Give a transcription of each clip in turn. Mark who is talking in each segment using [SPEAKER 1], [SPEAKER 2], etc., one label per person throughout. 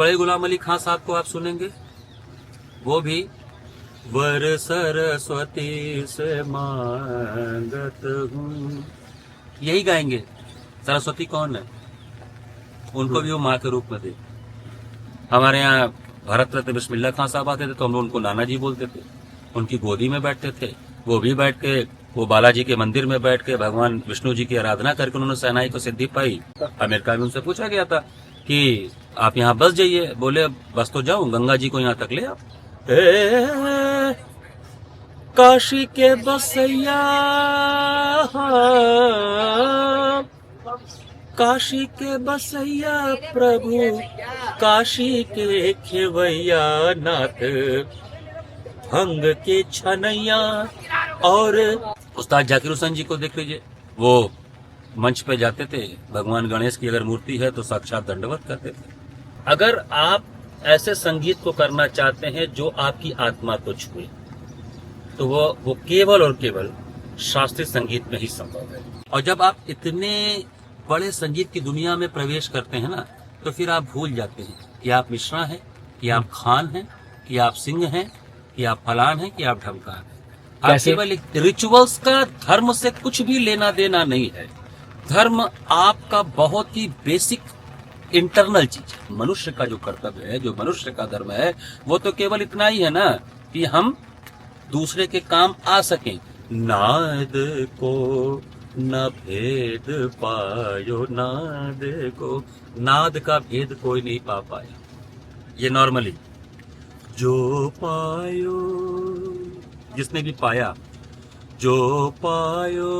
[SPEAKER 1] बड़े गुलाम अली खां साहब को आप सुनेंगे, वो भी वर सरस्वती से मांगत हूँ, यही गाएंगे। सरस्वती कौन है? उनको भी वो माँ के रूप में दे। हमारे यहाँ भारत रत्न बिस्मिल्लाह खां साहब आते थे तो हम लोग उनको नाना जी बोलते थे, उनकी गोदी में बैठते थे, वो भी बैठ के वो बालाजी के मंदिर में बैठ के भगवान विष्णु जी की आराधना करके उन्होंने शहनाई को सिद्धि पाई। अमेरिका में उनसे पूछा गया था कि आप यहाँ बस जाइए, बोले बस तो जाऊं, गंगा जी को यहाँ तक ले आओ। काशी के बसैया, काशी के बसैया प्रभु, काशी के खेवैया नाथ, भंग के छनैया। और उस्ताद जाकिर हुसैन जी को देख लीजिए, वो मंच पे जाते थे, भगवान गणेश की अगर मूर्ति है तो साक्षात दंडवत करते थे। अगर आप ऐसे संगीत को करना चाहते हैं जो आपकी आत्मा को छुए, तो वो केवल और केवल शास्त्रीय संगीत में ही संभव है। और जब आप इतने बड़े संगीत की दुनिया में प्रवेश करते हैं ना, तो फिर आप भूल जाते हैं कि आप मिश्रा हैं, कि आप खान हैं, कि आप सिंह हैं, कि आप फलान हैं, कि आप ढमकान हैं। आप केवल एक रिचुअल्स का धर्म से कुछ भी लेना देना नहीं है। धर्म आपका बहुत ही बेसिक इंटरनल चीज है। मनुष्य का जो कर्तव्य है, जो मनुष्य का धर्म है, वो तो केवल इतना ही है ना कि हम दूसरे के काम आ सकें। नाद को न भेद पायो, नाद को, नाद का भेद कोई नहीं पा पाया। ये नॉर्मली जो पायो, जिसने भी पाया, जो पायो,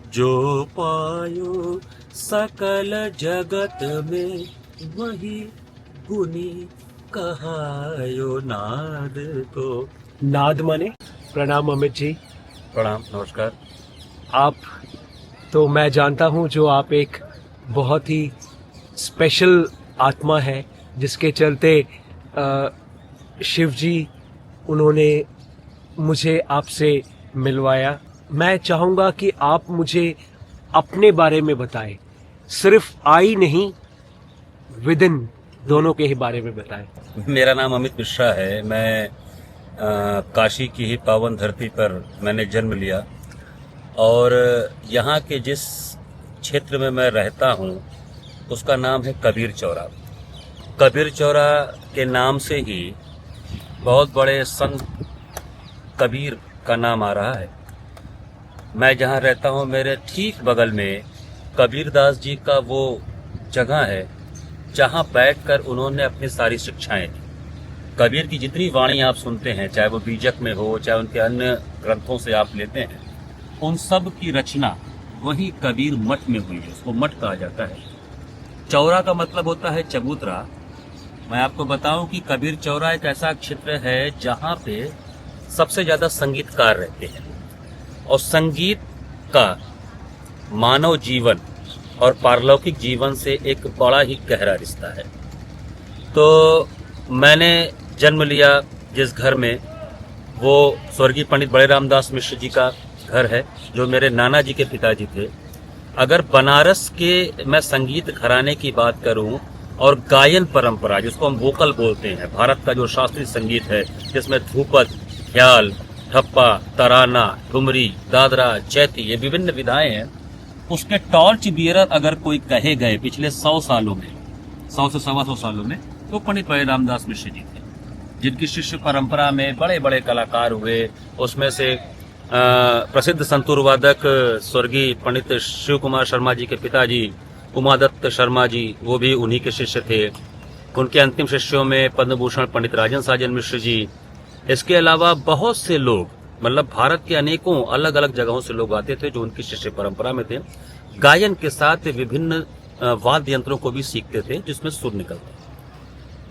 [SPEAKER 1] जो पायो सकल जगत में वही गुनी कहायो नाद को।
[SPEAKER 2] नाद माने? प्रणाम अमित जी।
[SPEAKER 1] प्रणाम, नमस्कार।
[SPEAKER 2] आप तो मैं जानता हूँ जो आप एक बहुत ही स्पेशल आत्मा है, जिसके चलते शिव जी उन्होंने मुझे आपसे मिलवाया। मैं चाहूँगा कि आप मुझे अपने बारे में बताएं, सिर्फ आई नहीं, विद इन दोनों के ही बारे में बताएं।
[SPEAKER 1] मेरा नाम अमित मिश्रा है। मैं काशी की ही पावन धरती पर मैंने जन्म लिया और यहाँ के जिस क्षेत्र में मैं रहता हूँ उसका नाम है कबीर चौरा। कबीर चौरा के नाम से ही बहुत बड़े संत कबीर का नाम आ रहा है। मैं जहाँ रहता हूँ मेरे ठीक बगल में कबीरदास जी का वो जगह है जहाँ बैठकर उन्होंने अपनी सारी शिक्षाएं दी। कबीर की जितनी वाणी आप सुनते हैं, चाहे वो बीजक में हो, चाहे उनके अन्य ग्रंथों से आप लेते हैं, उन सब की रचना वही कबीर मठ में हुई है। उसको मठ कहा जाता है। चौरा का मतलब होता है चबूतरा। मैं आपको बताऊं कि कबीर चौरा एक ऐसा क्षेत्र है जहाँ पे सबसे ज्यादा संगीतकार रहते हैं और संगीत का मानव जीवन और पारलौकिक जीवन से एक बड़ा ही गहरा रिश्ता है। तो मैंने जन्म लिया जिस घर में, वो स्वर्गीय पंडित बड़े रामदास मिश्र जी का घर है, जो मेरे नाना जी के पिताजी थे। अगर बनारस के मैं संगीत घराने की बात करूं और गायन परंपरा, जिसको हम वोकल बोलते हैं, भारत का जो शास्त्रीय संगीत है जिसमें ध्रुपद, ख्याल, ठप्पा, तराना, ठुमरी, दादरा, चैती, ये विभिन्न विधाएं हैं, उसके टॉर्च बियरर अगर कोई कहे गए पिछले 100 सालों में, 100 से 125 सालों में, तो पंडित बड़े रामदास मिश्र जी थे, जिनकी शिष्य परंपरा में बड़े बड़े कलाकार हुए। उसमें से प्रसिद्ध संतूर वादक स्वर्गीय पंडित शिव कुमार शर्मा जी के पिताजी उमादत्त शर्मा जी, वो भी उन्हीं के शिष्य थे। उनके अंतिम शिष्यों में पद्म भूषण पंडित राजन साजन मिश्र जी, इसके अलावा बहुत से लोग, मतलब भारत के अनेकों अलग अलग जगहों से लोग आते थे जो उनकी शिष्य परंपरा में थे। गायन के साथ विभिन्न वाद्य यंत्रों को भी सीखते थे जिसमें सुर निकलता।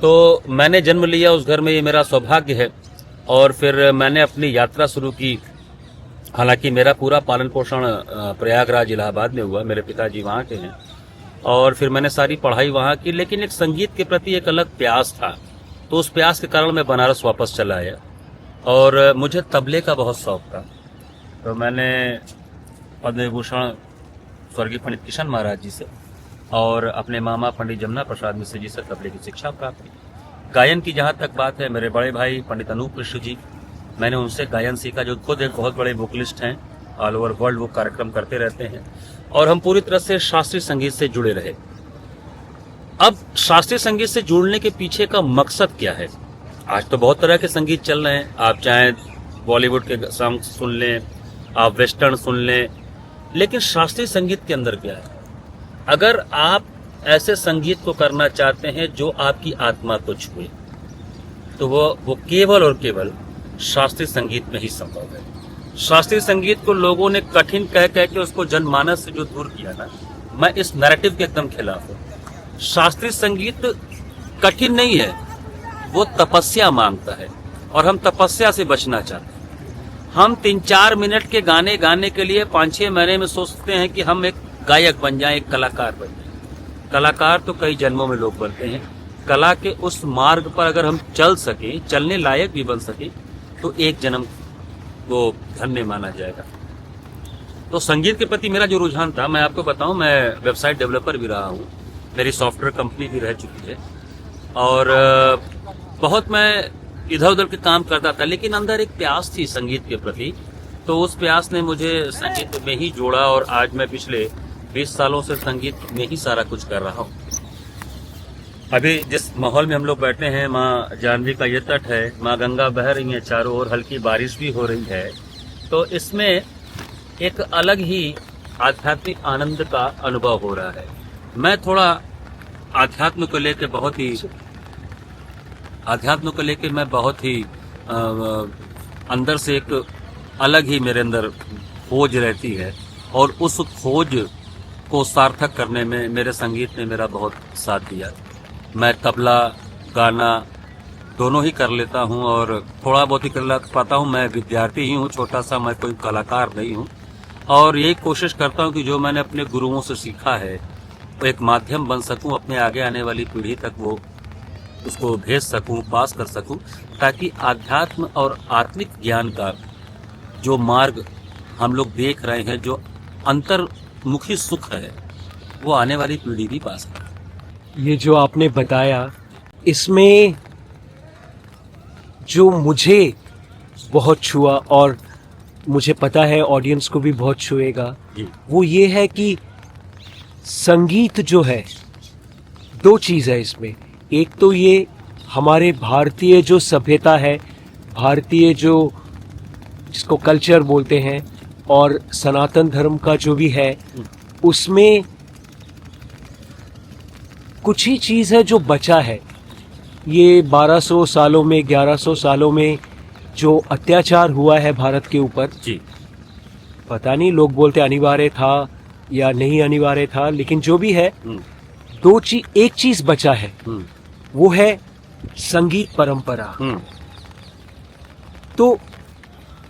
[SPEAKER 1] तो मैंने जन्म लिया उस घर में, ये मेरा सौभाग्य है। और फिर मैंने अपनी यात्रा शुरू की। हालांकि मेरा पूरा पालन पोषण प्रयागराज इलाहाबाद में हुआ, मेरे पिताजी वहाँ के हैं, और फिर मैंने सारी पढ़ाई वहाँ की। लेकिन एक संगीत के प्रति एक अलग प्यास था, तो उस प्यास के कारण मैं बनारस वापस चला आया। और मुझे तबले का बहुत शौक था, तो मैंने पद्म विभूषण स्वर्गीय पंडित किशन महाराज जी से और अपने मामा पंडित जमुना प्रसाद मिश्र जी से तबले की शिक्षा प्राप्त की। गायन की जहाँ तक बात है, मेरे बड़े भाई पंडित अनूप मिश्र जी, मैंने उनसे गायन सीखा, जो खुद एक बहुत बड़े वोकलिस्ट हैं, ऑल ओवर वर्ल्ड वो कार्यक्रम करते रहते हैं, और हम पूरी तरह से शास्त्रीय संगीत से जुड़े रहे। अब शास्त्रीय संगीत से जुड़ने के पीछे का मकसद क्या है? आज तो बहुत तरह के संगीत चल रहे हैं, आप चाहे बॉलीवुड के सॉन्ग सुन लें, आप वेस्टर्न सुन लें, लेकिन शास्त्रीय संगीत के अंदर क्या है? अगर आप ऐसे संगीत को करना चाहते हैं जो आपकी आत्मा को छुए, तो वो केवल और केवल शास्त्रीय संगीत में ही संभव है। शास्त्रीय संगीत को लोगों ने कठिन कह के उसको जनमानस से जो दूर किया ना, मैं इस नैरेटिव के एकदम खिलाफ हूँ। शास्त्रीय संगीत कठिन नहीं है, वो तपस्या मांगता है, और हम तपस्या से बचना चाहते हैं। हम 3-4 मिनट के गाने गाने के लिए 5-6 महीने में सोचते हैं कि हम एक गायक बन जाएं, एक कलाकार बन जाएं। कलाकार तो कई जन्मों में लोग बनते हैं। कला के उस मार्ग पर अगर हम चल सके, चलने लायक भी बन सके, तो एक जन्म वो धन्य माना जाएगा। तो संगीत के प्रति मेरा जो रुझान था, मैं आपको बताऊं, मैं वेबसाइट डेवलपर भी रहा हूं, मेरी सॉफ्टवेयर कंपनी भी रह चुकी है, और बहुत मैं इधर उधर के काम करता था, लेकिन अंदर एक प्यास थी संगीत के प्रति। तो उस प्यास ने मुझे संगीत में ही जोड़ा, और आज मैं पिछले 20 सालों से संगीत में ही सारा कुछ कर रहा हूँ। अभी जिस माहौल में हम लोग बैठे हैं, माँ जानवी का ये तट है, माँ गंगा बह रही है चारों ओर, हल्की बारिश भी हो रही है, तो इसमें एक अलग ही आध्यात्मिक आनंद का अनुभव हो रहा है। मैं थोड़ा आध्यात्म को लेकर मैं बहुत ही अंदर से एक अलग ही मेरे अंदर खोज रहती है, और उस खोज को सार्थक करने में मेरे संगीत ने मेरा बहुत साथ दिया। मैं तबला, गाना दोनों ही कर लेता हूँ, और थोड़ा बहुत ही कर पाता हूँ। मैं विद्यार्थी ही हूँ, छोटा सा, मैं कोई कलाकार नहीं हूँ, और यही कोशिश करता हूँ कि जो मैंने अपने गुरुओं से सीखा है वो एक माध्यम बन सकूँ, अपने आगे आने वाली पीढ़ी तक वो उसको भेज सकूँ, पास कर सकूँ, ताकि आध्यात्म और आत्मिक ज्ञान का जो मार्ग हम लोग देख रहे हैं, जो अंतर्मुखी सुख है, वो आने वाली पीढ़ी भी पा सके।
[SPEAKER 2] ये जो आपने बताया, इसमें जो मुझे बहुत छुआ, और मुझे पता है ऑडियंस को भी बहुत छुएगा, वो ये है कि संगीत जो है, 2 चीज़ है इसमें। एक तो ये हमारे भारतीय जो सभ्यता है, भारतीय जो जिसको कल्चर बोलते हैं, और सनातन धर्म का जो भी है, उसमें कुछ ही चीज़ है जो बचा है। ये 1200 सालों में, 1100 सालों में जो अत्याचार हुआ है भारत के ऊपर,
[SPEAKER 1] जी,
[SPEAKER 2] पता नहीं, लोग बोलते अनिवार्य था या नहीं अनिवार्य था, लेकिन जो भी है, एक चीज बचा है, वो है संगीत परंपरा। तो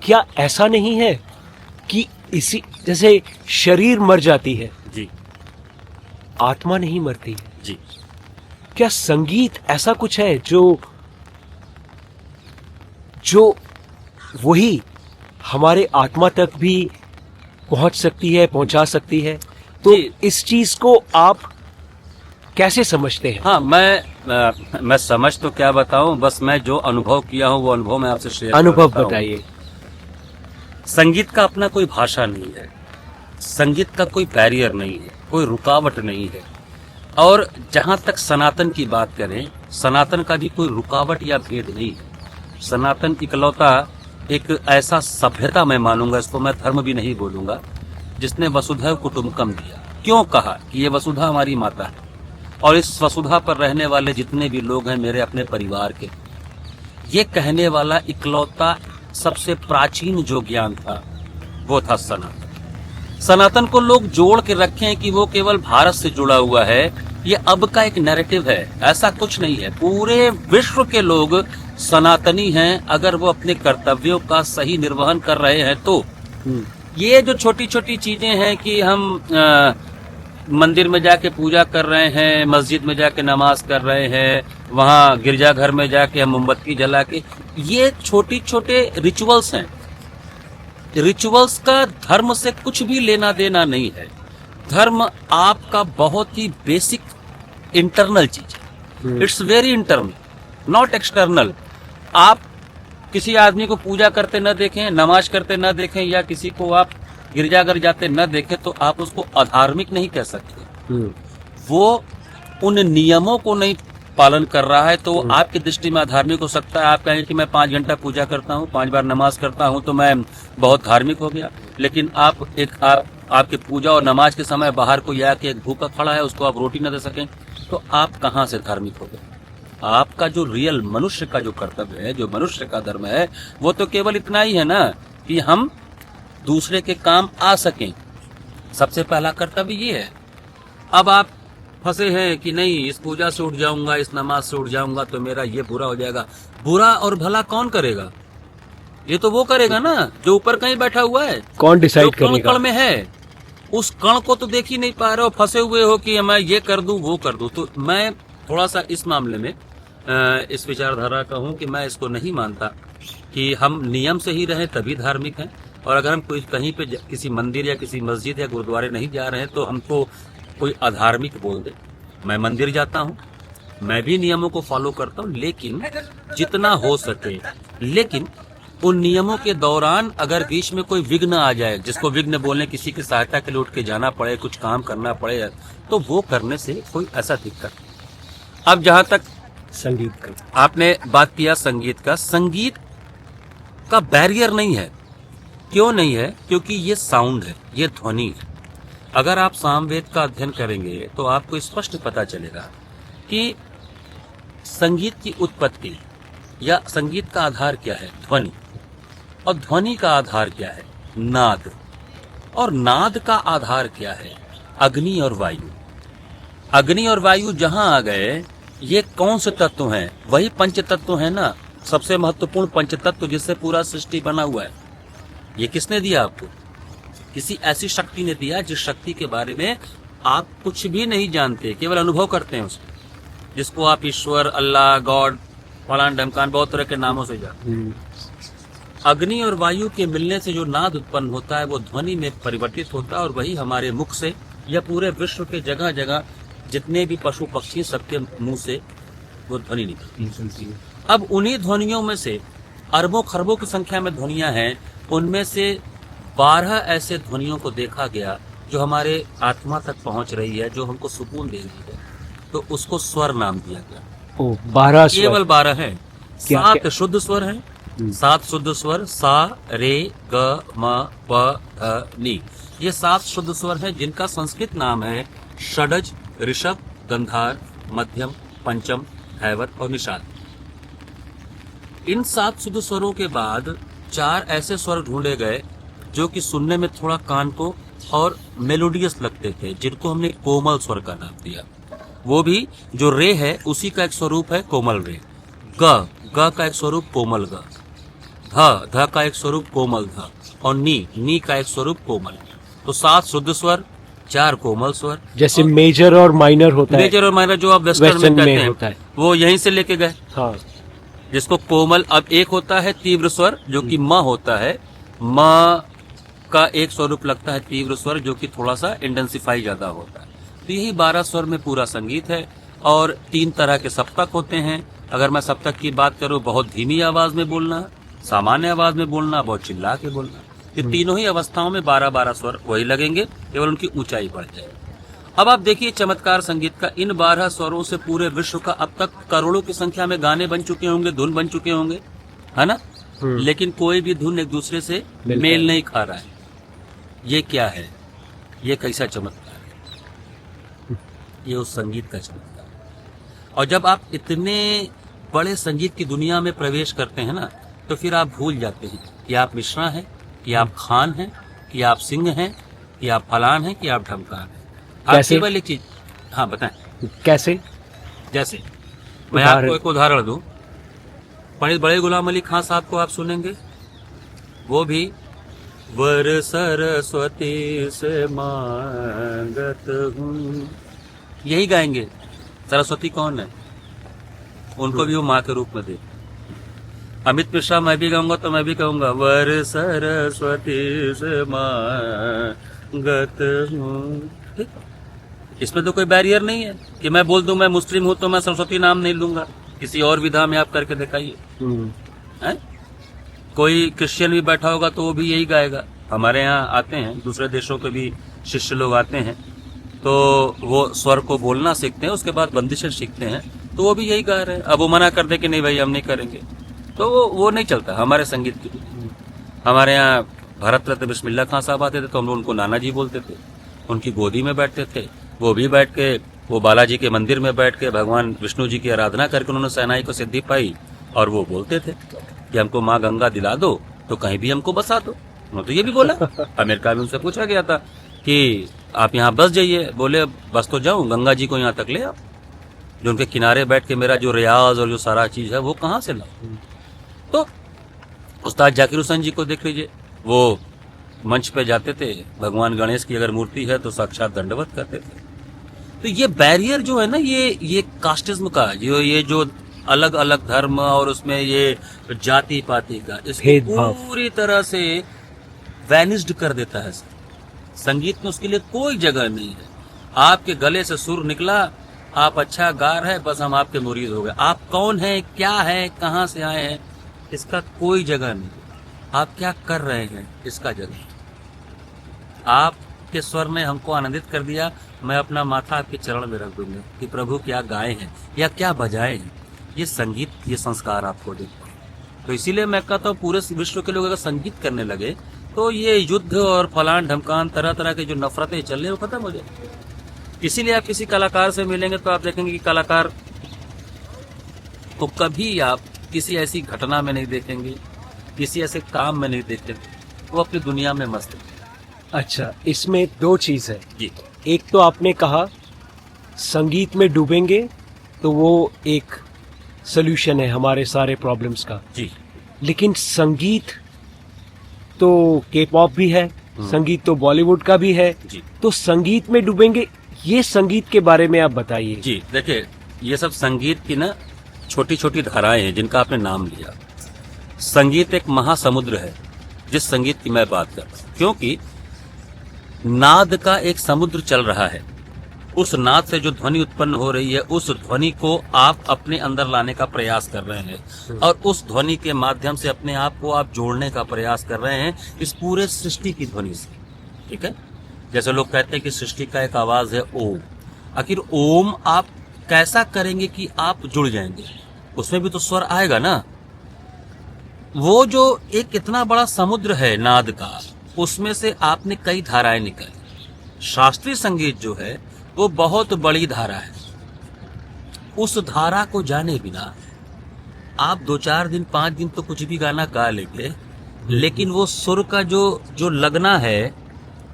[SPEAKER 2] क्या ऐसा नहीं है कि इसी जैसे शरीर मर जाती है,
[SPEAKER 1] जी,
[SPEAKER 2] आत्मा नहीं मरती है?
[SPEAKER 1] जी,
[SPEAKER 2] क्या संगीत ऐसा कुछ है जो वही हमारे आत्मा तक भी पहुंच सकती है, पहुंचा सकती है? तो इस चीज को आप कैसे समझते हैं?
[SPEAKER 1] हाँ, मैं समझ तो क्या बताऊं, बस मैं जो अनुभव किया हूं वो अनुभव मैं आपसे शेयर
[SPEAKER 2] अनुभव बताइए।
[SPEAKER 1] संगीत का अपना कोई भाषा नहीं है, संगीत का कोई बैरियर नहीं है, कोई रुकावट नहीं है। और जहां तक सनातन की बात करें, सनातन का भी कोई रुकावट या भेद नहीं है। सनातन इकलौता एक ऐसा सभ्यता मैं मानूंगा, इसको मैं धर्म भी नहीं बोलूंगा, जिसने वसुधैव कुटुंबकम दिया। क्यों कहा कि ये वसुधा हमारी माता है, और इस वसुधा पर रहने वाले जितने भी लोग हैं मेरे अपने परिवार के, ये कहने वाला इकलौता सबसे प्राचीन जो ज्ञान था वो था सनातन। सनातन को लोग जोड़ के रखें कि वो केवल भारत से जुड़ा हुआ है, ये अब का एक नैरेटिव है। ऐसा कुछ नहीं है, पूरे विश्व के लोग सनातनी हैं, अगर वो अपने कर्तव्यों का सही निर्वहन कर रहे हैं तो। ये जो छोटी छोटी चीजें हैं कि हम मंदिर में जाके पूजा कर रहे हैं, मस्जिद में जाके नमाज कर रहे हैं, वहाँ गिरजाघर में जाके हम मोमबत्ती जला के, ये छोटी छोटे रिचुअल्स हैं। रिचुअल्स का धर्म से कुछ भी लेना देना नहीं है। धर्म आपका बहुत ही बेसिक इंटरनल चीज है। It's very internal, not external. आप किसी आदमी को पूजा करते न देखें, नमाज करते न देखें, या किसी को आप गिरजाघर जाते न देखें, तो आप उसको अधार्मिक नहीं कह सकते। वो उन नियमों को नहीं पालन कर रहा है तो आपकी दृष्टि में अधार्मिक हो सकता है। आप कहेंगे कि मैं 5 घंटा पूजा करता हूँ, 5 बार नमाज करता हूँ, तो मैं बहुत धार्मिक हो गया। लेकिन आपके पूजा और नमाज के समय बाहर कोई आके एक भूखा खड़ा है, उसको आप रोटी न दे सकें, तो आप कहाँ से धार्मिक हो गए? आपका जो रियल मनुष्य का जो कर्तव्य है, जो मनुष्य का धर्म है, वो तो केवल इतना ही है ना कि हम दूसरे के काम आ सकें। सबसे पहला कर्तव्य ये है। अब आप फंसे हैं कि नहीं, इस पूजा से उठ जाऊंगा, इस नमाज से उठ जाऊंगा तो मेरा ये बुरा हो जाएगा। बुरा और भला कौन करेगा? ये तो वो करेगा ना जो ऊपर कहीं बैठा हुआ है।
[SPEAKER 2] कौन डिसाइड करेगा?
[SPEAKER 1] कण में है, उस कण को तो देख ही नहीं पा रहे हो, फंसे हुए हो कि मैं ये कर दूं, वो कर दूं। तो मैं थोड़ा सा इस मामले में इस विचारधारा का हूं कि मैं इसको नहीं मानता कि हम नियम से ही रहें तभी धार्मिक हैं। और अगर हम कोई कहीं पे किसी मंदिर या किसी मस्जिद या गुरुद्वारे नहीं जा रहे हैं तो हमको कोई अधार्मिक बोल दे। मैं मंदिर जाता हूँ, मैं भी नियमों को फॉलो करता हूँ, लेकिन जितना हो सके। लेकिन उन नियमों के दौरान अगर बीच में कोई विघ्न आ जाए, जिसको विघ्न बोलने, किसी की सहायता के लिए उठ के जाना पड़े, कुछ काम करना पड़े, तो वो करने से कोई ऐसा दिक्कत। अब जहां तक
[SPEAKER 2] संगीत का
[SPEAKER 1] आपने बात किया, संगीत का, संगीत का बैरियर नहीं है। क्यों नहीं है? क्योंकि ये साउंड है, ये ध्वनि है। अगर आप सामवेद का अध्ययन करेंगे तो आपको स्पष्ट पता चलेगा कि संगीत की उत्पत्ति या संगीत का आधार क्या है? ध्वनि। और ध्वनि का आधार क्या है? नाद। और नाद का आधार क्या है? अग्नि और वायु। अग्नि और वायु जहां आ गए, ये कौन से तत्व हैं? वही पंच तत्व है ना, सबसे महत्वपूर्ण पंच तत्व जिससे पूरा सृष्टि बना हुआ है। ये किसने दिया आपको? किसी ऐसी शक्ति ने दिया जिस शक्ति के बारे में आप कुछ भी नहीं जानते, केवल अनुभव करते हैं उसको, जिसको आप ईश्वर, अल्लाह, गॉड, फलान ढमकान, बहुत तरह के नामों से जानते हैं। अग्नि और वायु के मिलने से जो नाद उत्पन्न होता है वो ध्वनि में परिवर्तित होता है, और वही हमारे मुख से या पूरे विश्व के जगह जगह जितने भी पशु पक्षी, सबके मुंह से वो ध्वनि निकलती है। अब उन्हीं ध्वनियों में से अरबों खरबों की संख्या में ध्वनियां हैं, उनमें से 12 ऐसे ध्वनियों को देखा गया जो हमारे आत्मा तक पहुंच रही है, जो हमको सुकून दे रही है, तो उसको स्वर नाम दिया गया।
[SPEAKER 2] 12 स्वर,
[SPEAKER 1] केवल 12 है।
[SPEAKER 2] क्या
[SPEAKER 1] 7 शुद्ध स्वर हैं, 7 शुद्ध स्वर, सा, रे, ग, म, प, ध, नी। ये 7 शुद्ध स्वर हैं जिनका संस्कृत नाम है षडज, ऋषभ, गंधार, मध्यम, पंचम, धैवत और निषाद। इन 7 शुद्ध स्वरों के बाद 4 ऐसे स्वर ढूंढे गए जो कि सुनने में थोड़ा कान को और मेलोडियस लगते थे, जिनको हमने कोमल स्वर का नाम दिया। वो भी जो रे है उसी का एक स्वरूप है कोमल रे। ग का एक स्वरूप कोमल ग। ध का एक स्वरूप कोमल ध। और नी का एक स्वरूप कोमल। तो 7 शुद्ध स्वर, 4 कोमल स्वर।
[SPEAKER 2] जैसे मेजर और माइनर होता है।
[SPEAKER 1] मेजर और माइनर जो आप वेस्टर्न में कहते हैं
[SPEAKER 2] होता है,
[SPEAKER 1] वो यहीं से लेके गए।
[SPEAKER 2] हाँ।
[SPEAKER 1] जिसको कोमल, अब एक होता है तीव्र स्वर जो कि म होता है, म का एक स्वरूप लगता है तीव्र स्वर जो कि थोड़ा सा इंटेंसिफाई ज्यादा होता है। तो यही 12 स्वर में पूरा संगीत है। और 3 तरह के सप्तक होते हैं। अगर मैं सप्तक की बात करूं, बहुत धीमी आवाज में बोलना, सामान्य आवाज में बोलना, बहुत चिल्ला के बोलना। ये तीनों ही अवस्थाओं में 12-12 स्वर वही लगेंगे, केवल उनकी ऊंचाई बढ़ जाएगी। अब आप देखिए चमत्कार संगीत का, इन 12 स्वरों से पूरे विश्व का अब तक करोड़ों की संख्या में गाने बन चुके होंगे, धुन बन चुके होंगे, है ना? लेकिन कोई भी धुन एक दूसरे से मेल नहीं खा रहा है। ये क्या है? ये कैसा चमत्कार है? ये उस संगीत का चमत्कार है। और जब आप इतने बड़े संगीत की दुनिया में प्रवेश करते हैं ना, तो फिर आप भूल जाते हैं कि आप मिश्रा हैं, कि आप खान हैं, कि आप सिंह हैं, कि आप फलान हैं, कि आप ढमकान हैं। आप केवल एक चीज, हाँ बताएं
[SPEAKER 2] कैसे?
[SPEAKER 1] जैसे मैं आपको एक उदाहरण दूं, पंडित बड़े गुलाम अली खान साहब को आप सुनेंगे, वो भी वर सरस्वती से मांगत हूँ, यही गाएंगे। सरस्वती कौन है? उनको भी वो माँ के रूप में दे। अमित मिश्रा मैं भी गाऊंगा तो मैं भी कहूंगा वर सरस्वती से गत हूँ। ठीक? इसमें तो कोई बैरियर नहीं है कि मैं बोल दूं मैं मुस्लिम हूं तो मैं सरस्वती नाम नहीं लूंगा। किसी और विधा में आप करके दिखाइए। हैं? कोई क्रिश्चियन भी बैठा होगा तो वो भी यही गाएगा। हमारे यहाँ आते हैं, दूसरे देशों के भी शिष्य लोग आते हैं, तो वो स्वर को बोलना सीखते हैं, उसके बाद बंदिशें सीखते हैं, तो वो भी यही गा रहे हैं। अब वो मना कर दे कि नहीं भाई हम नहीं करेंगे, तो वो नहीं चलता हमारे संगीत की। हमारे यहाँ भारत रत्न बिस्मिल्लाह खां साहब आते थे तो हम लोग उनको नाना जी बोलते थे, उनकी गोदी में बैठते थे, वो भी बैठ के वो बालाजी के मंदिर में बैठ के भगवान विष्णु जी की आराधना करके उन्होंने सेनाई को सिद्धि पाई, और वो बोलते थे कि हमको माँ गंगा दिला दो तो कहीं भी हमको बसा दो। उन्होंने तो ये भी बोला। अमेरिका में उनसे पूछा गया था कि आप यहाँ बस जाइए, बोले बस तो जाऊं, गंगा जी को यहाँ तक ले आओ, जो उनके किनारे बैठ के मेरा जो रियाज और जो सारा चीज है वो कहाँ से लाऊं। तो उस्ताद जाकिर हुसैन जी को देख लीजिए, वो मंच पे जाते थे, भगवान गणेश की अगर मूर्ति है तो साक्षात दंडवत करते थे। तो ये बैरियर जो है ना, ये कास्टिज्म का, ये जो अलग अलग धर्म और उसमें ये जाति पाति का, इसको पूरी तरह से वैनिस्ड कर देता है। संगीत में उसके लिए कोई जगह नहीं है। आपके गले से सुर निकला, आप अच्छा गा रहे हैं, बस हम आपके मुरीद हो गए। आप कौन हैं, क्या है, कहाँ से आए हैं, इसका कोई जगह नहीं। आप क्या कर रहे हैं, इसका जगह। आपके स्वर ने हमको आनंदित कर दिया, मैं अपना माथा आपके चरण में रख दूंगा कि प्रभु क्या गाए हैं या क्या बजाए हैं। ये संगीत, ये संस्कार आपको देते। तो इसीलिए मैं कहता हूँ पूरे विश्व के लोग अगर संगीत करने लगे तो ये युद्ध और फलान ढमकान तरह तरह के जो नफरतें चल रही है वो खत्म हो जाए। इसीलिए आप किसी कलाकार से मिलेंगे तो आप देखेंगे कि कलाकार को कभी आप किसी ऐसी घटना में नहीं देखेंगे, किसी ऐसे काम में नहीं देखेंगे, वो अपनी दुनिया में मस्त है।
[SPEAKER 2] अच्छा, इसमें दो चीज है
[SPEAKER 1] जी।
[SPEAKER 2] एक तो आपने कहा संगीत में डूबेंगे तो वो एक सोल्यूशन है हमारे सारे प्रॉब्लम्स का
[SPEAKER 1] जी।
[SPEAKER 2] लेकिन संगीत तो के पॉप भी है, संगीत तो बॉलीवुड का भी है
[SPEAKER 1] जी।
[SPEAKER 2] तो संगीत में डूबेंगे, ये संगीत के बारे में आप बताइए।
[SPEAKER 1] जी देखिए, ये सब संगीत की ना छोटी छोटी धाराएं हैं जिनका आपने नाम लिया। संगीत एक महासमुद्र है जिस संगीत की मैं बात कर रहा हूं, क्योंकि नाद का एक समुद्र चल रहा है। उस नाद से जो ध्वनि उत्पन्न हो रही है, उस ध्वनि को आप अपने अंदर लाने का प्रयास कर रहे हैं और उस ध्वनि के माध्यम से अपने आप को आप जोड़ने का प्रयास कर रहे हैं इस पूरे सृष्टि की ध्वनि से। ठीक है, जैसे लोग कहते हैं कि सृष्टि का एक आवाज है ओम। आखिर ओम आप कैसा करेंगे कि आप जुड़ जाएंगे, उसमें भी तो स्वर आएगा ना। वो जो एक इतना बड़ा समुद्र है नाद का, उसमें से आपने कई धाराएं निकाली। शास्त्रीय संगीत जो है वो बहुत बड़ी धारा है। उस धारा को जाने बिना आप 2-4 दिन 5 दिन तो कुछ भी गाना गा लेंगे, लेकिन वो सुर का जो लगना है,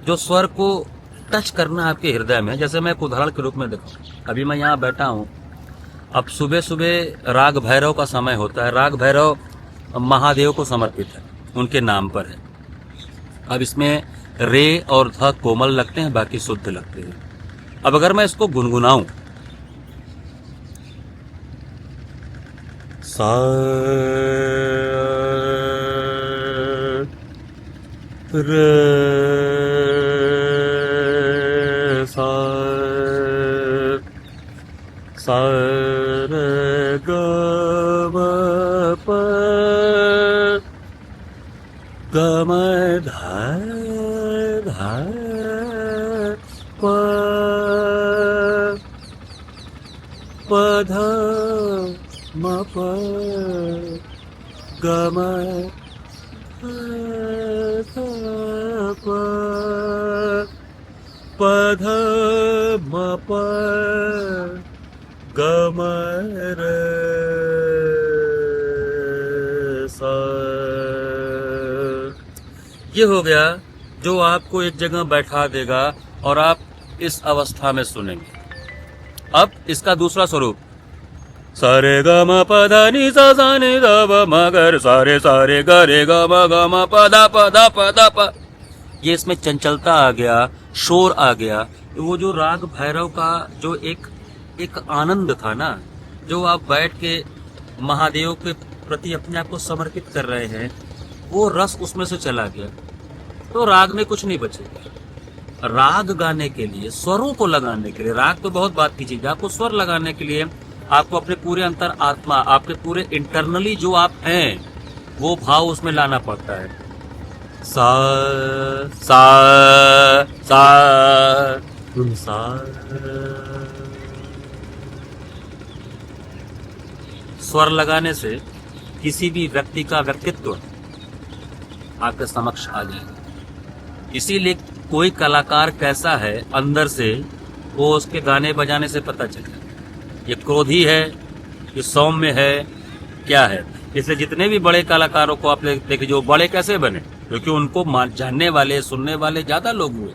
[SPEAKER 1] जो स्वर को टच करना आपके हृदय में। जैसे मैं एक उदाहरण के रूप में देखूं, अभी मैं यहाँ बैठा हूँ, अब सुबह सुबह राग भैरव का समय होता है। राग भैरव महादेव को समर्पित है, उनके नाम पर है। अब इसमें रे और ध कोमल लगते हैं, बाकी शुद्ध लगते हैं। अब अगर मैं इसको गुनगुनाऊं, सा रे सा सा रे ग म प ग म ध ध प प ध म प ग म ध प प ध म प ग म र सा। ये हो गया जो आपको एक जगह बैठा देगा और आप इस अवस्था में सुनेंगे। अब इसका दूसरा स्वरूप, सारे ग म प ध नि सा सा नि ध प म ग र सारे सारे ग रे ग म प ध प ध प ध प। ये इसमें चंचलता आ गया, शोर आ गया। वो जो राग भैरव का जो एक आनंद था ना, जो आप बैठ के महादेव के प्रति अपने आप को समर्पित कर रहे हैं, वो रस उसमें से चला गया, तो राग में कुछ नहीं बचेगा। राग गाने के लिए, स्वरों को लगाने के लिए, राग तो बहुत बात की चीज है, आपको स्वर लगाने के लिए आपको अपने पूरे अंतर आत्मा, आपके पूरे इंटरनली जो आप हैं वो भाव उसमें लाना पड़ता है। सा सा सा सा। स्वर लगाने से किसी भी व्यक्ति का व्यक्तित्व आपके समक्ष आ जाएगा। इसीलिए कोई कलाकार कैसा है अंदर से, वो उसके गाने बजाने से पता चल जाएगा। ये क्रोधी है, ये सौम्य है, क्या है। इसलिए जितने भी बड़े कलाकारों को आप देखिए, जो बड़े कैसे बने, क्योंकि उनको जानने वाले, सुनने वाले ज्यादा लोग हुए,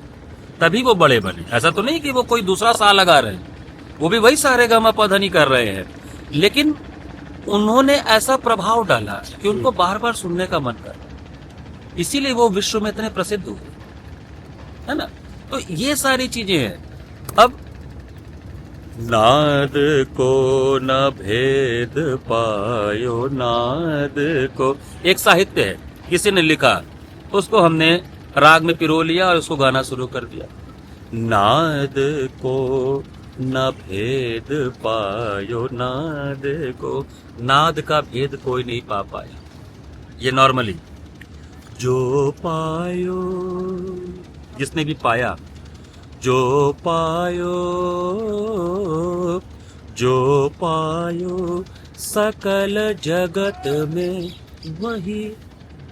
[SPEAKER 1] तभी वो बड़े बने। ऐसा तो नहीं कि वो कोई दूसरा सा लगा रहे हैं, वो भी वही सारे गमा पधनी कर रहे हैं, लेकिन उन्होंने ऐसा प्रभाव डाला कि उनको बार बार सुनने का मन कर, इसीलिए वो विश्व में इतने प्रसिद्ध हुए, है ना। तो ये सारी चीजें हैं। अब नाद को न भेद पायो, नाद को एक साहित्य है, किसी ने लिखा, उसको हमने राग में पिरो लिया और उसको गाना शुरू कर दिया। नाद को न भेद पायो, नाद को, नाद का भेद कोई नहीं पा पाया। ये नॉर्मली जो पायो, जिसने भी पाया, जो पायो, जो पायो सकल जगत में वही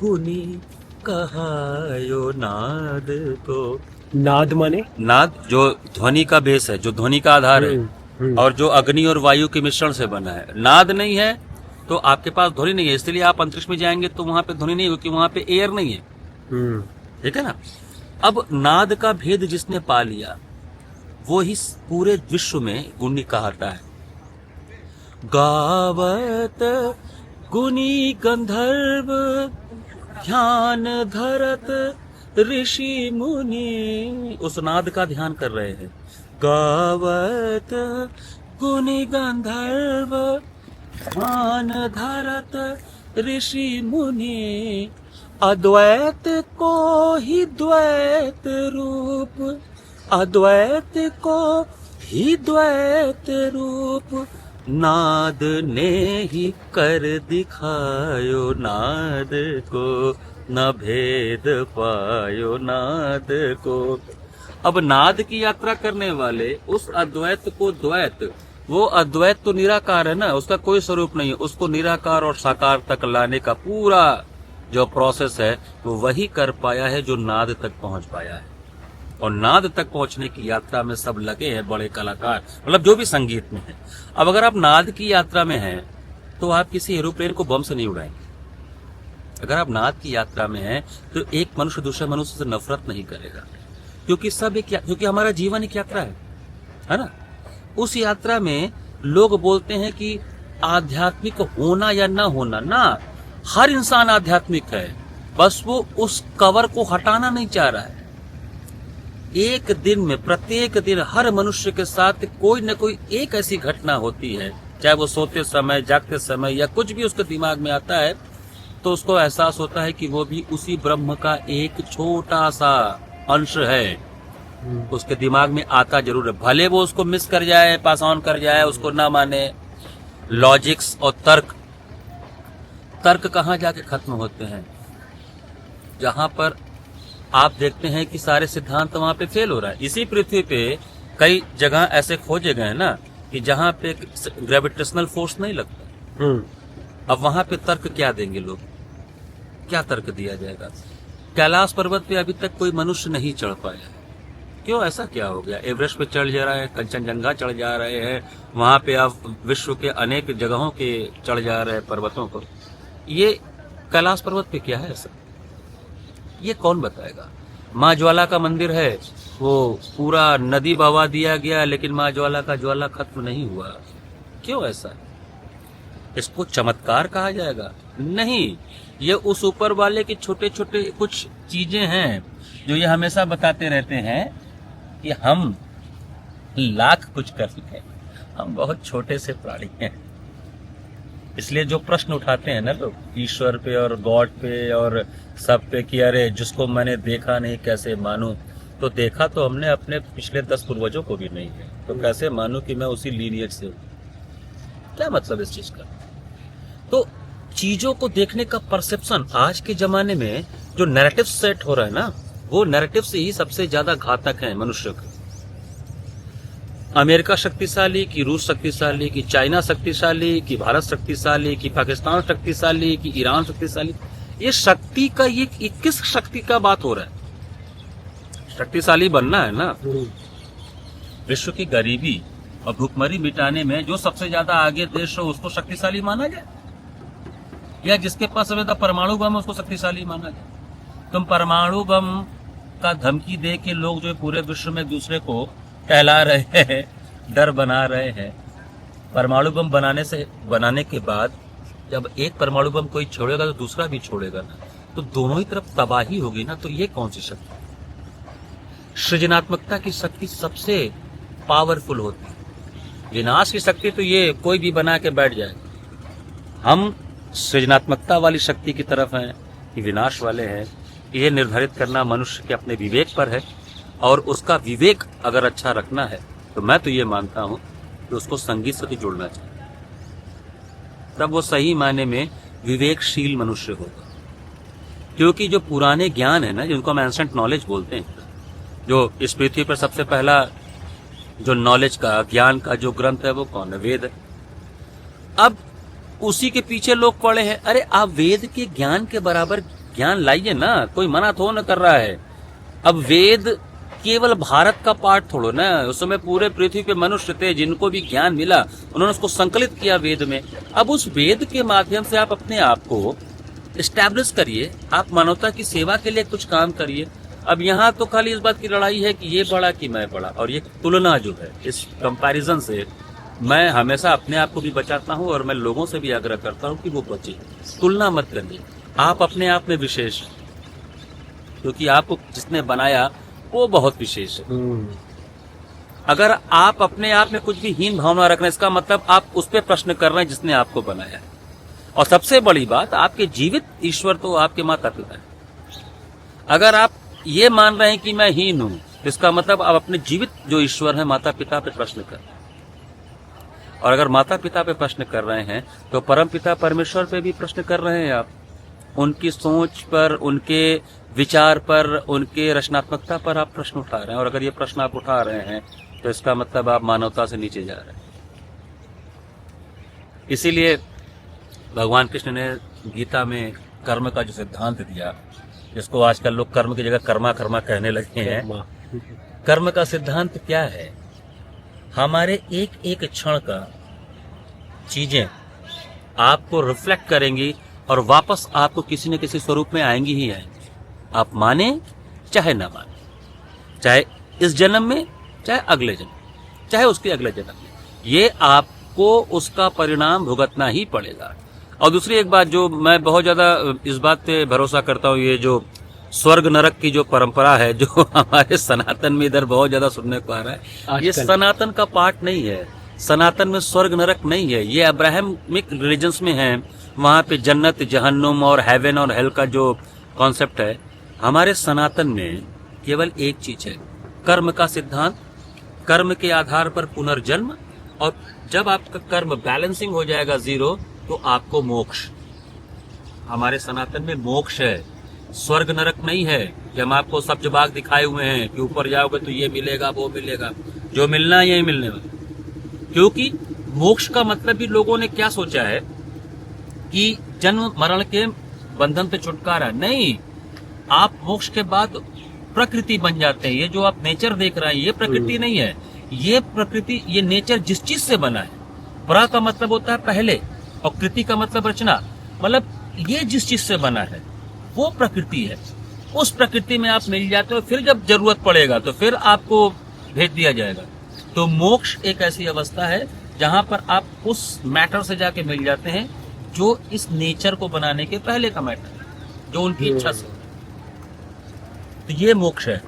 [SPEAKER 1] गुनी कहायो, नाद को।
[SPEAKER 2] नाद माने?
[SPEAKER 1] नाद जो ध्वनि का बेस है, जो ध्वनि का आधार है, और जो अग्नि और वायु के मिश्रण से बना है। नाद नहीं है तो आपके पास ध्वनि नहीं है, इसलिए आप अंतरिक्ष में जाएंगे तो वहां पे ध्वनि नहीं होगी, वहां पे एयर नहीं है, ठीक है ना। अब नाद का भेद जिसने पा लिया वो ही पूरे विश्व में गुणी कहता है। गावत गुणी गंधर्व ध्यान धरत ऋषि मुनि, उस नाद का ध्यान कर रहे हैं। गावत गुणी गंधर्व ध्यान धरत ऋषि मुनि, अद्वैत को ही द्वैत रूप, अद्वैत को ही द्वैत रूप, नाद ने ही कर दिखायो, नाद को न भेद पायो, नाद को। अब नाद की यात्रा करने वाले उस अद्वैत को द्वैत, वो अद्वैत तो निराकार है ना, उसका कोई स्वरूप नहीं है, उसको निराकार और साकार तक लाने का पूरा जो प्रोसेस है वो वही कर पाया है जो नाद तक पहुंच पाया है। और नाद तक पहुंचने की यात्रा में सब लगे हैं बड़े कलाकार, मतलब जो भी संगीत में है। अब अगर आप नाद की यात्रा में हैं तो आप किसी एरोप्लेन को बम से नहीं उड़ाएंगे। अगर आप नाद की यात्रा में हैं तो एक मनुष्य दूसरे मनुष्य से नफरत नहीं करेगा, क्योंकि सब एक, क्योंकि हमारा जीवन एक यात्रा है ना। उस यात्रा में लोग बोलते हैं कि आध्यात्मिक होना या ना होना, ना, हर इंसान आध्यात्मिक है, बस वो उस कवर को हटाना नहीं चाह रहा है। एक दिन में, प्रत्येक दिन हर मनुष्य के साथ कोई न कोई एक ऐसी घटना होती है, चाहे वो सोते समय, जागते समय या कुछ भी उसके दिमाग में आता है, तो उसको एहसास होता है कि वो भी उसी ब्रह्म का एक छोटा सा अंश है। उसके दिमाग में आता जरूर है, भले वो उसको मिस कर जाए, पास ऑन कर जाए, उसको ना माने। लॉजिक्स और तर्क, तर्क कहाँ जाके खत्म होते हैं? जहां पर आप देखते हैं कि सारे सिद्धांत वहां पे फेल हो रहा है। इसी पृथ्वी पे कई जगह ऐसे खोजे गए हैं ना कि जहां पे ग्रेविटेशनल फोर्स नहीं लगता। अब वहां पे तर्क क्या देंगे लोग? क्या तर्क दिया जाएगा? कैलाश पर्वत पे अभी तक कोई मनुष्य नहीं चढ़ पाया। क्यों, ऐसा क्या हो गया? एवरेस्ट पे चढ़ जा रहे हैं, कंचनजंगा चढ़ जा रहे हैं, वहां पे आप विश्व के अनेक जगहों के चढ़ जा रहे हैं पर्वतों को। ये कैलाश पर्वत पे क्या है ऐसा? ये कौन बताएगा? माँ ज्वाला का मंदिर है, वो पूरा नदी बहा दिया गया, लेकिन माँ ज्वाला का ज्वाला खत्म नहीं हुआ। क्यों ऐसा? इसको चमत्कार कहा जाएगा? नहीं, ये उस ऊपर वाले के छोटे छोटे कुछ चीजें हैं जो ये हमेशा बताते रहते हैं कि हम लाख कुछ कर सकें, हम बहुत छोटे से प्राणी हैं। इसलिए जो प्रश्न उठाते हैं ना लोग ईश्वर पे और गॉड पे और सब पे कि अरे जिसको मैंने देखा नहीं कैसे मानूं, तो देखा तो हमने अपने पिछले 10 पूर्वजों को भी नहीं है, तो कैसे मानूं कि मैं उसी लीनिएज से हूं? क्या मतलब इस चीज का? तो चीजों को देखने का परसेप्शन आज के जमाने में जो नैरेटिव सेट हो रहा है ना, वो नैरेटिव से ही सबसे ज्यादा घातक है मनुष्य के। अमेरिका शक्तिशाली कि रूस शक्तिशाली कि चाइना शक्तिशाली कि भारत शक्तिशाली कि पाकिस्तान शक्तिशाली कि ईरान शक्तिशाली, ये शक्ति का ये किस शक्ति का बात हो रहा है? शक्तिशाली बनना है ना। विश्व की गरीबी और भूखमरी मिटाने में जो सबसे ज्यादा आगे देश हो उसको शक्तिशाली माना जाए, या जिसके पास सबसे ज्यादा परमाणु बम है उसको शक्तिशाली माना जाए? तुम परमाणु बम का धमकी दे के लोग जो पूरे विश्व में दूसरे को टहला रहे हैं, डर बना रहे हैं। परमाणु बम बनाने के बाद जब एक परमाणु बम कोई छोड़ेगा तो दूसरा भी छोड़ेगा ना, तो दोनों ही तरफ तबाही होगी ना। तो ये कौन सी शक्ति? सृजनात्मकता की शक्ति सबसे पावरफुल होती है। विनाश की शक्ति तो ये कोई भी बना के बैठ जाएगा। हम सृजनात्मकता वाली शक्ति की तरफ हैं कि विनाश वाले हैं, ये निर्धारित करना मनुष्य के अपने विवेक पर है। और उसका विवेक अगर अच्छा रखना है तो मैं तो ये मानता हूं कि उसको संगीत से जोड़ना चाहिए, तब वो सही मायने में विवेकशील मनुष्य होगा। क्योंकि जो पुराने ज्ञान है ना, जिनको हम एंसेंट नॉलेज बोलते हैं, जो इस पृथ्वी पर सबसे पहला जो नॉलेज का ज्ञान का जो ग्रंथ है वो कौन है? वेद है। अब उसी के पीछे लोग पड़े हैं। अरे आप वेद के ज्ञान के बराबर ज्ञान लाइए ना, कोई मना थोड़ा न कर रहा है। अब वेद केवल भारत का पार्ट थोड़ो ना, उस समय पूरे पृथ्वी पे मनुष्य थे जिनको भी ज्ञान मिला, उन्होंने उसको संकलित किया वेद में। अब उस वेद के माध्यम से आप अपने आप को एस्टैब्लिश करिए, आप मानवता की सेवा के लिए कुछ काम करिए। अब यहाँ तो खाली इस बात की लड़ाई है कि ये बड़ा कि मैं बड़ा, और ये तुलना जो है, इस कंपैरिजन से मैं हमेशा अपने आप को भी बचाता हूँ और मैं लोगों से भी आग्रह करता हूँ कि वो बचे। तुलना मत करिए, आप अपने आप में विशेष हैं, क्योंकि आपको जिसने बनाया वो बहुत विशेष है। अगर आप अपने आप में कुछ भी हीन भावना रख रहे हैं, इसका मतलब आप उस पर प्रश्न कर रहे हैं जिसने आपको बनाया है। और सबसे बड़ी बात, आपके जीवित ईश्वर तो आपके माता पिता है। अगर आप ये मान रहे हैं कि मैं हीन हूं, इसका मतलब आप अपने जीवित जो ईश्वर है माता पिता पे प्रश्न कर रहे हैं। और अगर माता पिता पे प्रश्न कर रहे हैं तो परम पिता परमेश्वर पे भी प्रश्न कर रहे हैं आप। उनकी सोच पर, उनके विचार पर, उनके रचनात्मकता पर आप प्रश्न उठा रहे हैं। और अगर ये प्रश्न आप उठा रहे हैं तो इसका मतलब आप मानवता से नीचे जा रहे हैं। इसीलिए भगवान कृष्ण ने गीता में कर्म का जो सिद्धांत दिया, जिसको आजकल लोग कर्म की जगह कर्मा कर्मा कहने लगे हैं। कर्म का सिद्धांत क्या है? हमारे एक एक क्षण का चीजें आपको रिफ्लेक्ट करेंगी और वापस आपको किसी न किसी स्वरूप में आएंगी ही आएंगी। आप माने चाहे ना माने, चाहे इस जन्म में, चाहे अगले जन्म, चाहे उसके अगले जन्म में, ये आपको उसका परिणाम भुगतना ही पड़ेगा। और दूसरी एक बात जो मैं बहुत ज्यादा इस बात पे भरोसा करता हूँ, ये जो स्वर्ग नरक की जो परंपरा है, जो हमारे सनातन में इधर बहुत ज्यादा सुनने को आ रहा है, ये सनातन का पार्ट नहीं है। सनातन में स्वर्ग नरक नहीं है, ये अब्राहमिक रिलीजन्स में है। वहां पे जन्नत, जहन्नुम और हेवन और हेल का जो कॉन्सेप्ट है। हमारे सनातन में केवल एक चीज है, कर्म का सिद्धांत, कर्म के आधार पर पुनर्जन्म, और जब आपका कर्म बैलेंसिंग हो जाएगा जीरो तो आपको मोक्ष। हमारे सनातन में मोक्ष है, स्वर्ग नरक नहीं है कि हम आपको सब जबाग दिखाए हुए हैं कि ऊपर जाओगे तो ये मिलेगा वो मिलेगा, जो मिलना है यही मिलने वाला। क्योंकि मोक्ष का मतलब भी लोगों ने क्या सोचा है कि जन्म मरण के बंधन से छुटकारा। नहीं, आप मोक्ष के बाद प्रकृति बन जाते हैं। ये जो आप नेचर देख रहे हैं ये प्रकृति नहीं है, ये प्रकृति, ये नेचर जिस चीज से बना है। प्रा का मतलब होता है पहले और कृति का मतलब रचना, मतलब ये जिस चीज से बना है वो प्रकृति है। उस प्रकृति में आप मिल जाते हो, फिर जब जरूरत पड़ेगा तो फिर आपको भेज दिया जाएगा। तो मोक्ष एक ऐसी अवस्था है जहां पर आप उस मैटर से जाके मिल जाते हैं जो इस नेचर को बनाने के पहले का मैटर है, जो उनकी इच्छा से। तो ये मोक्ष है।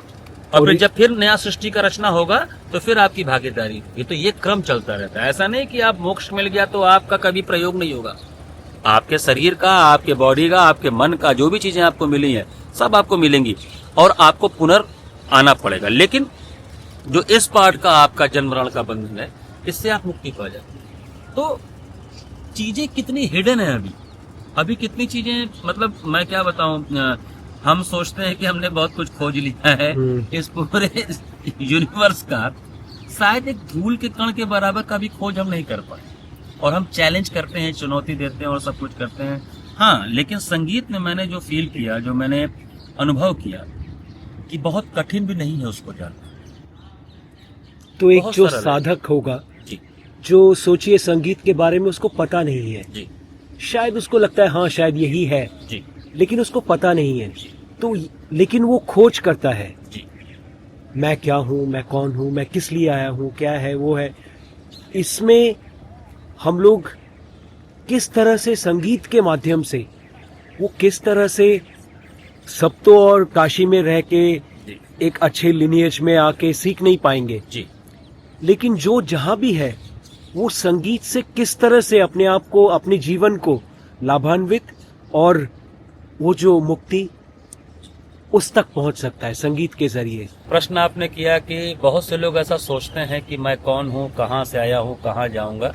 [SPEAKER 1] और फिर जब फिर नया सृष्टि का रचना होगा तो फिर आपकी भागीदारी होगी। तो ये क्रम चलता रहता है। ऐसा नहीं कि आप मोक्ष मिल गया तो आपका कभी प्रयोग नहीं होगा। आपके शरीर का, आपके बॉडी का, आपके मन का, जो भी चीजें आपको मिली हैं सब आपको मिलेंगी और आपको आना पड़ेगा। लेकिन जो इस पार्ट का आपका जन्म मरण का बंधन है, इससे आप मुक्ति पा जाते हैं। तो चीजें कितनी हिडन है अभी कितनी चीजें, मतलब मैं क्या बताऊं, हम सोचते हैं कि हमने बहुत कुछ खोज लिया है इस पूरे यूनिवर्स का, शायद एक धूल के कण के बराबर का भी खोज हम नहीं कर पाए। और हम चैलेंज करते हैं, चुनौती देते हैं और सब कुछ करते हैं। हाँ, लेकिन संगीत में मैंने जो फील किया, जो मैंने अनुभव किया, कि बहुत कठिन भी नहीं है उसको जानना।
[SPEAKER 2] तो एक
[SPEAKER 1] बहुत
[SPEAKER 2] जो
[SPEAKER 1] सरल है।
[SPEAKER 2] साधक होगा,
[SPEAKER 1] जी
[SPEAKER 2] जो सोचिए संगीत के बारे में उसको पता नहीं है,
[SPEAKER 1] जी
[SPEAKER 2] शायद उसको लगता है हाँ शायद यही है,
[SPEAKER 1] जी
[SPEAKER 2] लेकिन उसको पता नहीं है। तो लेकिन वो खोज करता है,
[SPEAKER 1] जी
[SPEAKER 2] मैं क्या हूँ, मैं कौन हूँ, मैं किस लिए आया हूँ, क्या है वो है। इसमें हम लोग किस तरह से संगीत के माध्यम से, वो किस तरह से, सब तो और काशी में रह के
[SPEAKER 1] जी
[SPEAKER 2] एक अच्छे लिनिएज में आके सीख नहीं पाएंगे,
[SPEAKER 1] जी
[SPEAKER 2] लेकिन जो जहां भी है वो संगीत से किस तरह से अपने आप को, अपने जीवन को लाभान्वित और वो जो मुक्ति उस तक पहुंच सकता है संगीत के जरिए।
[SPEAKER 1] प्रश्न आपने किया कि बहुत से लोग ऐसा सोचते हैं कि मैं कौन हूँ, कहाँ से आया हूँ, कहाँ जाऊंगा।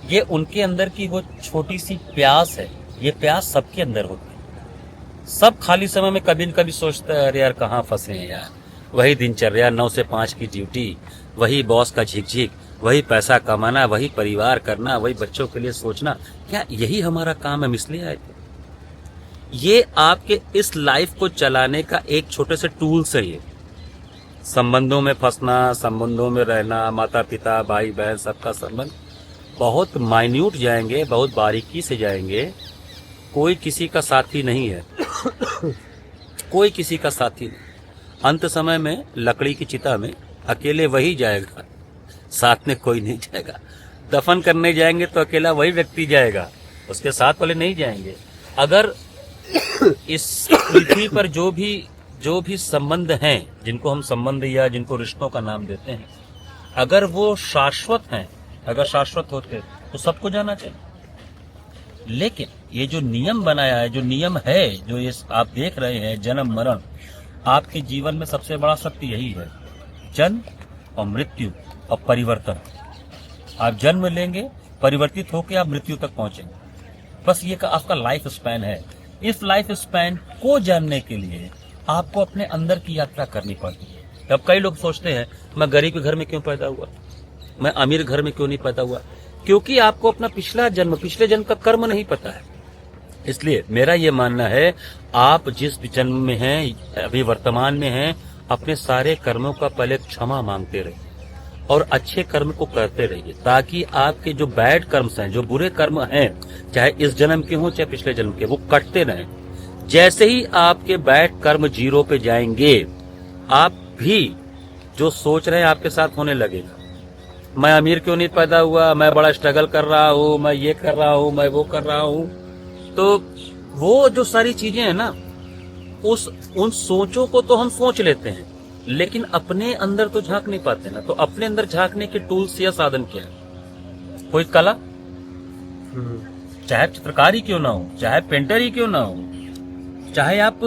[SPEAKER 1] ये उनके अंदर की वो छोटी सी प्यास है। ये प्यास सबके अंदर होती है। सब खाली समय में कभी न कभी सोचते हैं, अरे यार कहाँ फंसे हैं यार, वही दिनचर्या, 9 से 5 की ड्यूटी, वही बॉस का झिकझिक, वही पैसा कमाना, वही परिवार करना, वही बच्चों के लिए सोचना। क्या यही हमारा काम है? हम इसलिए आए थे? ये आपके इस लाइफ को चलाने का एक छोटे से टूल्स है। ये संबंधों में फंसना, संबंधों में रहना, माता पिता, भाई बहन, सबका संबंध बहुत माइन्यूट जाएंगे, बहुत बारीकी से जाएंगे। कोई किसी का साथी नहीं है, कोई किसी का साथी नहीं। अंत समय में लकड़ी की चिता में अकेले वही जाएगा, साथ में कोई नहीं जाएगा। दफन करने जाएंगे तो अकेला वही व्यक्ति जाएगा, उसके साथ वाले नहीं जाएंगे। अगर इस पृथ्वी पर जो भी संबंध हैं, जिनको हम संबंध या जिनको रिश्तों का नाम देते हैं, अगर वो शाश्वत हैं, अगर शाश्वत होते तो सबको जाना चाहिए। लेकिन ये जो नियम बनाया है, जो नियम है, जो ये आप देख रहे हैं, जन्म मरण, आपके जीवन में सबसे बड़ा सत्य यही है, जन्म और मृत्यु और परिवर्तन। आप जन्म लेंगे, परिवर्तित होकर आप मृत्यु तक पहुंचेंगे। बस ये आपका लाइफ स्पैन है। इस लाइफ स्पैन को जानने के लिए आपको अपने अंदर की यात्रा करनी पड़ती है। अब कई लोग सोचते हैं, मैं गरीब के घर में क्यों पैदा हुआ, मैं अमीर घर में क्यों नहीं पैदा हुआ? क्योंकि आपको अपना पिछले जन्म का कर्म नहीं पता है। इसलिए मेरा ये मानना है, आप जिस जन्म में हैं, अभी वर्तमान में हैं, अपने सारे कर्मों का पहले क्षमा मांगते रहिए और अच्छे कर्म को करते रहिए, ताकि आपके जो बैड कर्म्स हैं, जो बुरे कर्म हैं, चाहे इस जन्म के हों चाहे पिछले जन्म के, वो कटते रहें। जैसे ही आपके बैड कर्म 0 पे जाएंगे, आप भी जो सोच रहे हैं आपके साथ होने लगेगा। मैं अमीर क्यों नहीं पैदा हुआ, मैं बड़ा स्ट्रगल कर रहा हूँ, मैं ये कर रहा हूँ, मैं वो कर रहा हूँ। तो वो जो सारी चीजें हैं ना, उन सोचों को तो हम सोच लेते हैं, लेकिन अपने अंदर तो झांक नहीं पाते ना। तो अपने अंदर झांकने के टूल्स या साधन क्या है? कोई कला, चाहे चित्रकारी क्यों ना हो, चाहे पेंटर ही क्यों ना हो, चाहे आप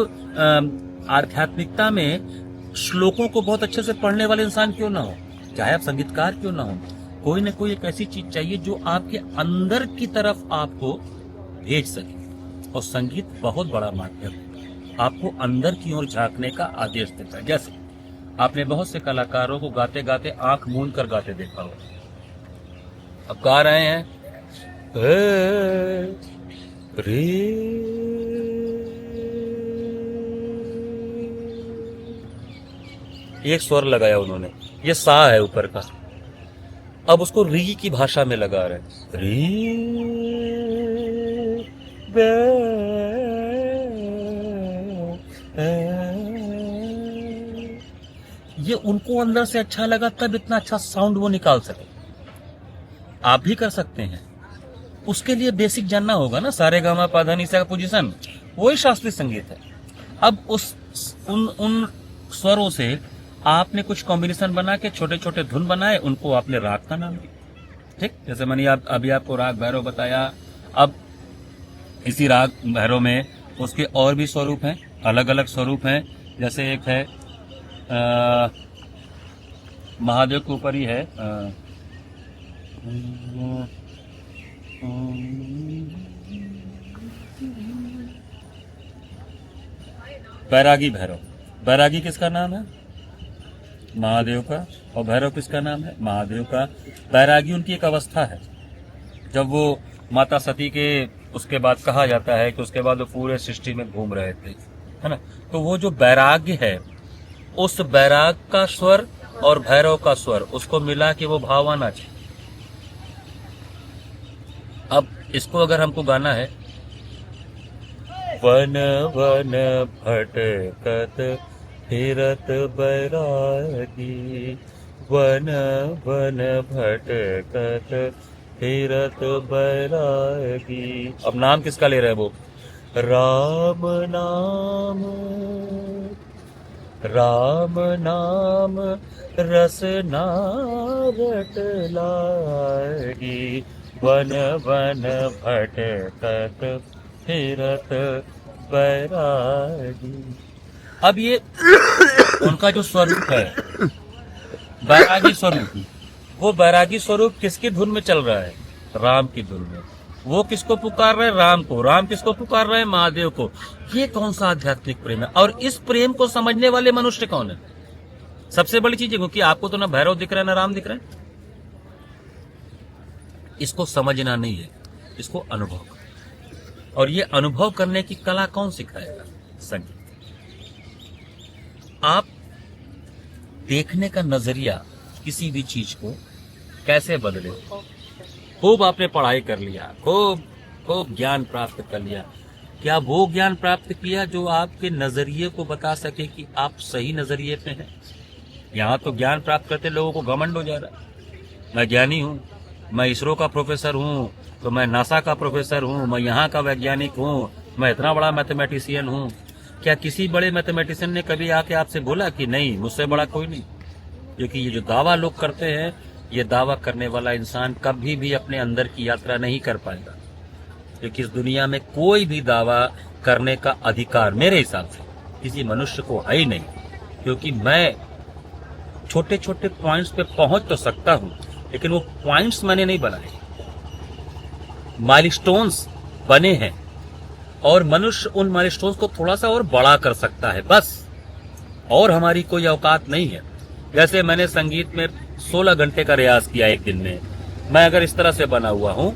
[SPEAKER 1] आध्यात्मिकता में श्लोकों को बहुत अच्छे से पढ़ने वाले इंसान क्यों ना हो, चाहे आप संगीतकार क्यों ना हो, कोई ना कोई एक ऐसी चीज चाहिए जो आपके अंदर की तरफ आपको भेज सके। और संगीत बहुत बड़ा माध्यम है, आपको अंदर की ओर झांकने का आदेश देता है। जैसे आपने बहुत से कलाकारों को गाते गाते आंख मूंद कर गाते देखा होगा। अब गा रहे हैं रे, एक स्वर लगाया उन्होंने, ये सा है ऊपर का, अब उसको री की भाषा में लगा रहे हैं, री ये उनको अंदर से अच्छा लगा, तब इतना अच्छा साउंड वो निकाल सके। आप भी कर सकते हैं। उसके लिए बेसिक जानना होगा ना, सारे गामा पाधा निसा का पोजीशन, वही शास्त्रीय संगीत है। अब उन स्वरों से आपने कुछ कॉम्बिनेशन बना के छोटे छोटे धुन बनाए, उनको आपने राग का नाम दिया। ठीक, जैसे मैंने अभी आपको राग भैरव बताया। अब इसी राग भैरव में उसके और भी स्वरूप हैं, अलग अलग स्वरूप हैं। जैसे एक है महादेव के ऊपर ही है। बैरागी भैरव। बैरागी किसका नाम है? महादेव का। और भैरव किसका नाम है? महादेव का। बैरागी उनकी एक अवस्था है, जब वो माता सती के उसके बाद कहा जाता है कि उसके बाद वो पूरे सृष्टि में घूम रहे थे, है ना। तो वो जो बैराग्य है, उस बैराग का स्वर और भैरव का स्वर, उसको मिला के वो भाव आना चाहिए। अब इसको अगर हमको गाना है, वन वन भटकत फिरत बैरागी, वन वन भटकत फिरत बैरागी। अब नाम किसका ले रहे हैं वो? राम नाम, राम नाम रसना रट लागी, वन वन भटकत फिरत बैरागी। अब ये उनका जो स्वरूप है बैरागी स्वरूप, वो बैरागी स्वरूप किसकी धुन में चल रहा है? राम की धुन में। वो किसको पुकार रहे हैं? राम को। राम किसको पुकार रहे हैं? महादेव को। ये कौन सा आध्यात्मिक प्रेम है? और इस प्रेम को समझने वाले मनुष्य कौन है? सबसे बड़ी चीज है, क्योंकि आपको तो ना भैरव दिख रहा है ना राम दिख रहा है। इसको समझना नहीं है, इसको अनुभव करना। और ये अनुभव करने की कला कौन सिखाएगा? संगीत। आप देखने का नजरिया किसी भी चीज को कैसे बदले। खूब आपने पढ़ाई कर लिया, खूब ज्ञान प्राप्त कर लिया, क्या वो ज्ञान प्राप्त किया जो आपके नजरिए को बता सके कि आप सही नजरिए पे हैं? यहाँ तो ज्ञान प्राप्त करते लोगों को घमंड हो जा रहा है। मैं ज्ञानी हूँ, मैं इसरो का प्रोफेसर हूँ, तो मैं नासा का प्रोफेसर हूँ, मैं यहाँ का वैज्ञानिक हूँ, मैं इतना बड़ा मैथमेटिशियन हूँ। क्या किसी बड़े मैथमेटिशियन ने कभी आके आपसे बोला कि नहीं, मुझसे बड़ा कोई नहीं? क्योंकि ये जो दावा लोग करते हैं, ये दावा करने वाला इंसान कभी भी अपने अंदर की यात्रा नहीं कर पाएगा। क्योंकि इस दुनिया में कोई भी दावा करने का अधिकार मेरे हिसाब से किसी मनुष्य को है ही नहीं। क्योंकि मैं छोटे छोटे पॉइंट्स पे पहुंच तो सकता हूं, लेकिन वो पॉइंट्स मैंने नहीं बनाए, माइलस्टोन्स बने हैं, और मनुष्य उन माइलस्टोन्स को थोड़ा सा और बड़ा कर सकता है, बस। और हमारी कोई औकात नहीं है। जैसे मैंने संगीत में 16 घंटे का रियाज किया एक दिन में, मैं अगर इस तरह से बना हुआ हूं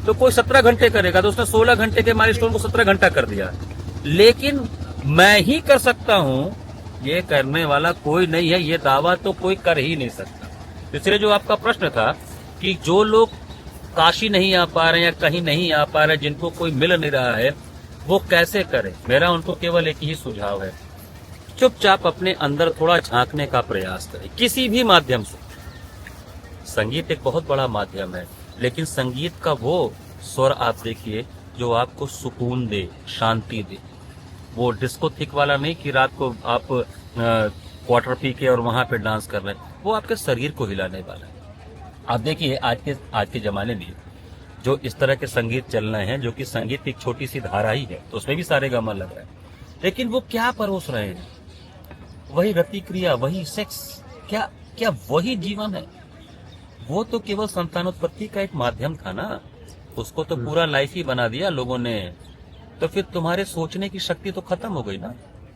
[SPEAKER 1] तो कोई 17 घंटे करेगा, तो उसने 16 घंटे के माइलस्टोन को 17 घंटा कर दिया। लेकिन मैं ही कर सकता हूं, ये करने वाला कोई नहीं है। ये दावा तो कोई कर ही नहीं सकता। इसलिए जो आपका प्रश्न था कि जो लोग काशी नहीं आ पा रहे हैं या कहीं नहीं आ पा रहे, जिनको कोई मिल नहीं रहा है, वो कैसे करें? मेरा उनको केवल एक ही सुझाव है, चुपचाप अपने अंदर थोड़ा झांकने का प्रयास करें, किसी भी माध्यम से। संगीत एक बहुत बड़ा माध्यम है, लेकिन संगीत का वो स्वर आप देखिए जो आपको सुकून दे, शांति दे। वो डिस्को थिक वाला नहीं कि रात को आप क्वार्टर पी के और वहां पे डांस कर रहे हैं, वो आपके शरीर को हिलाने वाला है। आप देखिए आज के जमाने में जो इस तरह के संगीत चल रहे हैं, जो कि संगीत एक छोटी सी धारा ही है, तो उसमें भी सारे गामा लग रहा है, लेकिन वो क्या परोस रहे हैं? वही रति क्रिया, वही सेक्स। क्या वही जीवन है? वो तो केवल संतानोत्पत्ति का एक माध्यम था ना, उसको तो पूरा लाइफ ही बना दिया लोगों ने। तो फिर तुम्हारे सोचने की शक्ति तो खत्म हो गई ना।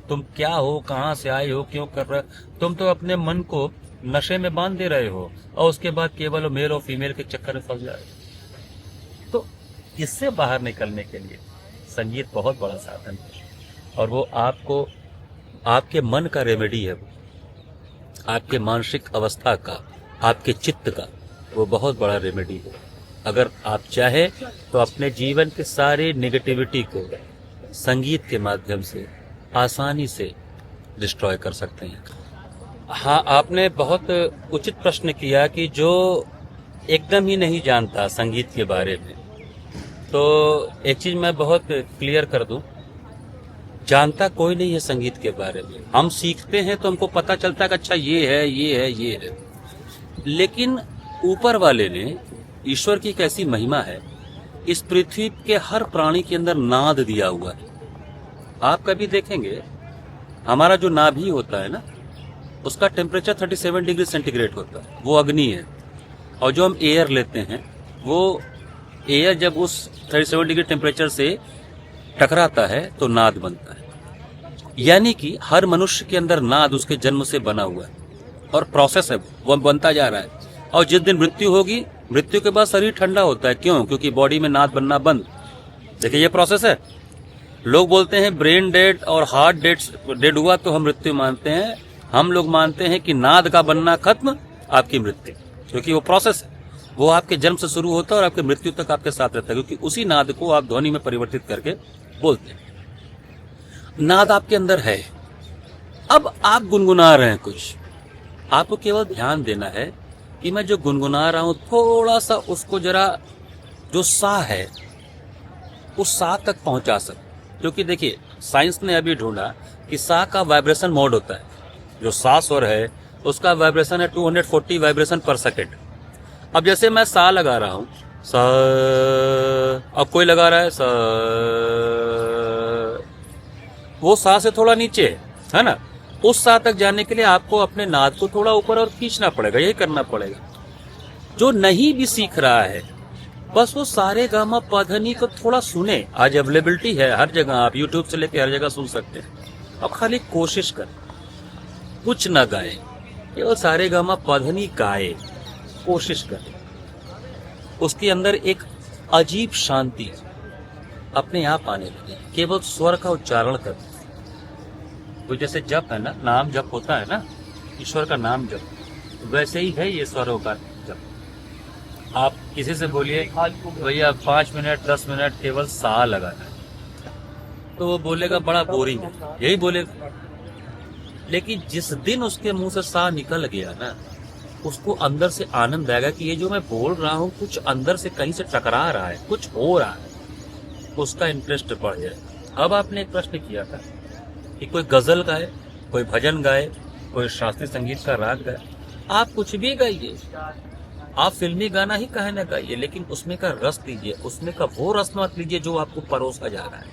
[SPEAKER 1] तुम क्या हो, कहाँ से आए हो, क्यों कर रहे हो? तुम तो अपने मन को नशे में बांध दे रहे हो, और उसके बाद केवल मेल और फीमेल के चक्कर में फंस जा रहे हो। तो इससे बाहर निकलने के लिए संगीत बहुत बड़ा साधन है, और वो आपको, आपके मन का रेमेडी है, वो आपके मानसिक अवस्था का, आपके चित्त का वो बहुत बड़ा रेमेडी है। अगर आप चाहे तो अपने जीवन के सारे नेगेटिविटी को संगीत के माध्यम से आसानी से डिस्ट्रॉय कर सकते हैं। हाँ, आपने बहुत उचित प्रश्न किया कि जो एकदम ही नहीं जानता संगीत के बारे में, तो एक चीज मैं बहुत क्लियर कर दूं, जानता कोई नहीं है संगीत के बारे में। हम सीखते हैं तो हमको पता चलता है कि अच्छा ये है, ये है, ये है। लेकिन ऊपर वाले ने, ईश्वर की कैसी महिमा है, इस पृथ्वी के हर प्राणी के अंदर नाद दिया हुआ है। आप कभी देखेंगे हमारा जो नाभि होता है ना, उसका टेम्परेचर 37 डिग्री सेंटीग्रेड होता है, वो अग्नि है। और जो हम एयर लेते हैं, वो एयर जब उस 37 डिग्री टेम्परेचर से टकराता है तो नाद बनता है। यानी कि हर मनुष्य के अंदर नाद उसके जन्म से बना हुआ है और प्रोसेस है, वो बनता जा रहा है। और जिस दिन मृत्यु होगी, मृत्यु के बाद शरीर ठंडा होता है। क्यों? क्योंकि बॉडी में नाद बनना बंद। देखिए ये प्रोसेस है। लोग बोलते हैं ब्रेन डेड और हार्ट डेड हुआ तो हम मृत्यु मानते हैं। हम लोग मानते हैं कि नाद का बनना खत्म, आपकी मृत्यु, क्योंकि वो प्रोसेस है, वो आपके जन्म से शुरू होता है और आपके मृत्यु तक आपके साथ रहता है, क्योंकि उसी नाद को आप ध्वनि में परिवर्तित करके बोलते हैं। नाद आपके अंदर है। अब आप गुनगुना रहे हैं कुछ, आपको केवल ध्यान देना है कि मैं जो गुनगुना रहा हूं थोड़ा सा उसको जरा जो सा है उस सा तक पहुंचा सक। क्योंकि देखिए साइंस ने अभी ढूंढा कि सा का वाइब्रेशन मोड होता है। जो सा स्वर है उसका वाइब्रेशन है 240 वाइब्रेशन पर सेकेंड। अब जैसे मैं सा लगा रहा हूं, सा, अब कोई लगा रहा है सा, वो सा से थोड़ा नीचे है ना। उस सा तक जाने के लिए आपको अपने नाद को थोड़ा ऊपर और खींचना पड़ेगा, यही करना पड़ेगा। जो नहीं भी सीख रहा है बस वो सारे गामा पधनी को थोड़ा सुने। आज अवेलेबिलिटी है हर जगह, आप यूट्यूब से लेकर हर जगह सुन सकते हैं। अब खाली कोशिश करें, कुछ ना गाए, केवल सारे गामा पधनी गाए, कोशिश करें। उसके अंदर एक अजीब शांति अपने आप आने लगे, केवल स्वर का उच्चारण कर। तो जैसे जप है ना, नाम जप होता है ना, ईश्वर का नाम जप, वैसे ही है ये स्वरों का जप। आप किसी से बोलिए भैया 5 मिनट 10 मिनट केवल सा लगाना है, तो वो बोलेगा बड़ा बोरिंग है, यही बोलेगा। लेकिन जिस दिन उसके मुंह से सा निकल गया ना, उसको अंदर से आनंद आएगा कि ये जो मैं बोल रहा हूँ कुछ अंदर से कहीं से टकरा रहा है, कुछ हो रहा है, उसका इंटरेस्ट बढ़ जाए। अब आपने एक प्रश्न किया था कि कोई गजल गाए, कोई भजन गाए, कोई शास्त्रीय संगीत का राग गाए, आप कुछ भी गाइए, आप फिल्मी गाना ही कहे ना गाइए, लेकिन उसमें का रस लीजिए। उसमें का वो रस मत लीजिए जो आपको परोसा जा रहा है,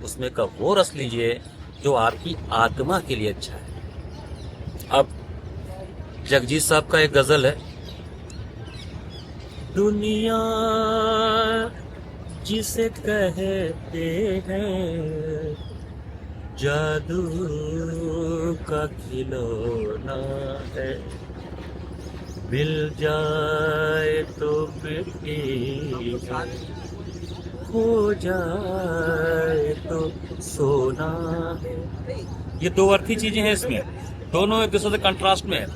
[SPEAKER 1] उसमें का वो रस लीजिए जो आपकी आत्मा के लिए अच्छा है। अब जगजीत साहब का एक गजल है, दुनिया जिसे कहते हैं जादू का खिलौना है, मिल जाए तो मिट्टी हो जाए तो सोना है। ये दो अर्थी चीजें हैं इसमें, दोनों एक दूसरे से कंट्रास्ट में है।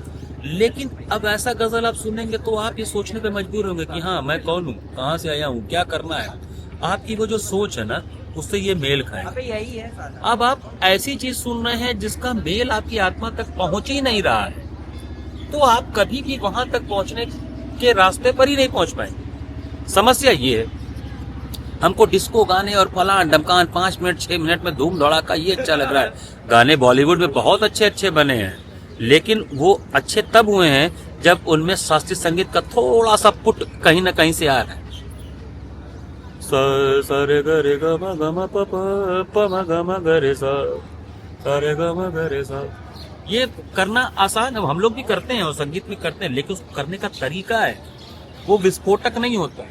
[SPEAKER 1] लेकिन अब ऐसा गजल आप सुनेंगे तो आप ये सोचने पे मजबूर होंगे कि हाँ मैं कौन हूँ, कहाँ से आया हूँ, क्या करना है। आपकी वो जो सोच है ना उससे ये मेल खाए। अब आप ऐसी चीज सुन रहे हैं जिसका मेल आपकी आत्मा तक पहुंच ही नहीं रहा है, तो आप कभी भी वहां तक पहुंचने के रास्ते पर ही नहीं पहुंच पाएंगे। समस्या ये है, हमको डिस्को गाने और फलान डमकान 5 मिनट 6 मिनट में धूम धड़ाका ये अच्छा लग रहा है। गाने बॉलीवुड में बहुत अच्छे अच्छे बने हैं, लेकिन वो अच्छे तब हुए हैं जब उनमें शास्त्रीय संगीत का थोड़ा सा पुट कहीं ना कहीं से आ रहा है। सा रे ग रे ग म ग म प प म ग म ग रे सा रे ग म ग रे सा। ये करना आसान है, हम लोग भी करते हैं और संगीत भी करते हैं, लेकिन उसको करने का तरीका है, वो विस्फोटक नहीं होता,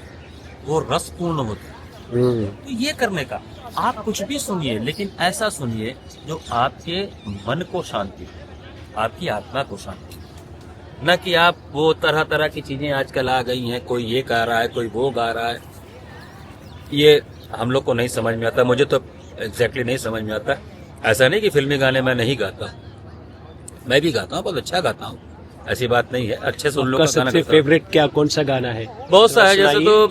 [SPEAKER 1] वो रसपूर्ण होता है। तो ये करने का आप कुछ भी सुनिए, लेकिन ऐसा सुनिए जो आपके मन को शांति, आपकी आत्मा को शांति, न कि आप वो तरह तरह की चीजें आजकल आ गई हैं, कोई ये गा रहा है कोई वो गा रहा है, ये हम लोग को नहीं समझ में आता। मुझे तो एग्जैक्टली नहीं समझ में आता। ऐसा नहीं कि फिल्मी गाने मैं नहीं गाता, मैं भी गाता हूँ, बहुत अच्छा गाता हूँ, ऐसी बात नहीं है। अच्छे से उन लोगों का
[SPEAKER 2] सबसे फेवरेट क्या कौन सा गाना है?
[SPEAKER 1] बहुत सा है, जैसे तो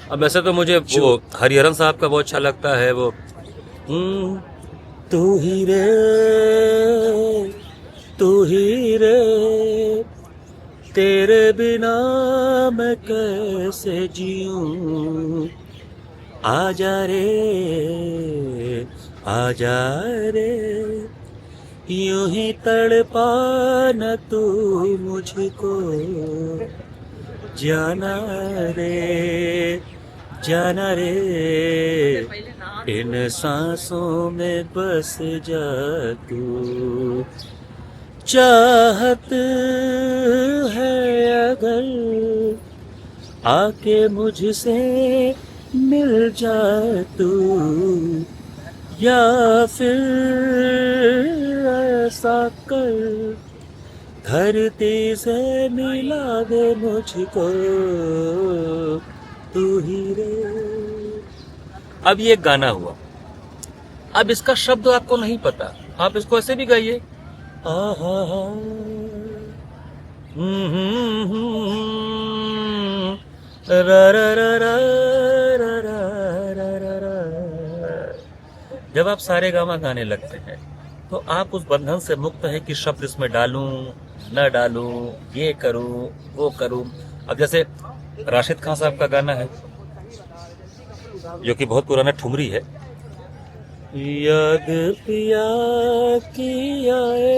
[SPEAKER 1] अब वैसे तो मुझे वो हरिहरन साहब का बहुत अच्छा लगता है, वो तू ही रे तेरे बिना मैं कैसे जीऊं, आजा रे यूं ही तड़पा न तू मुझको, जाना रे इन सांसों में बस जा तू, चाहत है अगर आके मुझसे मिल जा तू, या फिर ऐसा कर धरती से मिला दे मुझको तू ही रे। अब ये गाना हुआ। अब इसका शब्द आपको नहीं पता, आप इसको ऐसे भी गाइए, आहा रा रा रा रा रा रा रा रा। जब आप सारे गामा गाने लगते हैं तो आप उस बंधन से मुक्त है कि शब्द इसमें डालूं न डालूं, ये करूं वो करूं। अब जैसे राशिद खान साहब का गाना है जो कि बहुत पुराना ठुमरी है, याद पिया की आए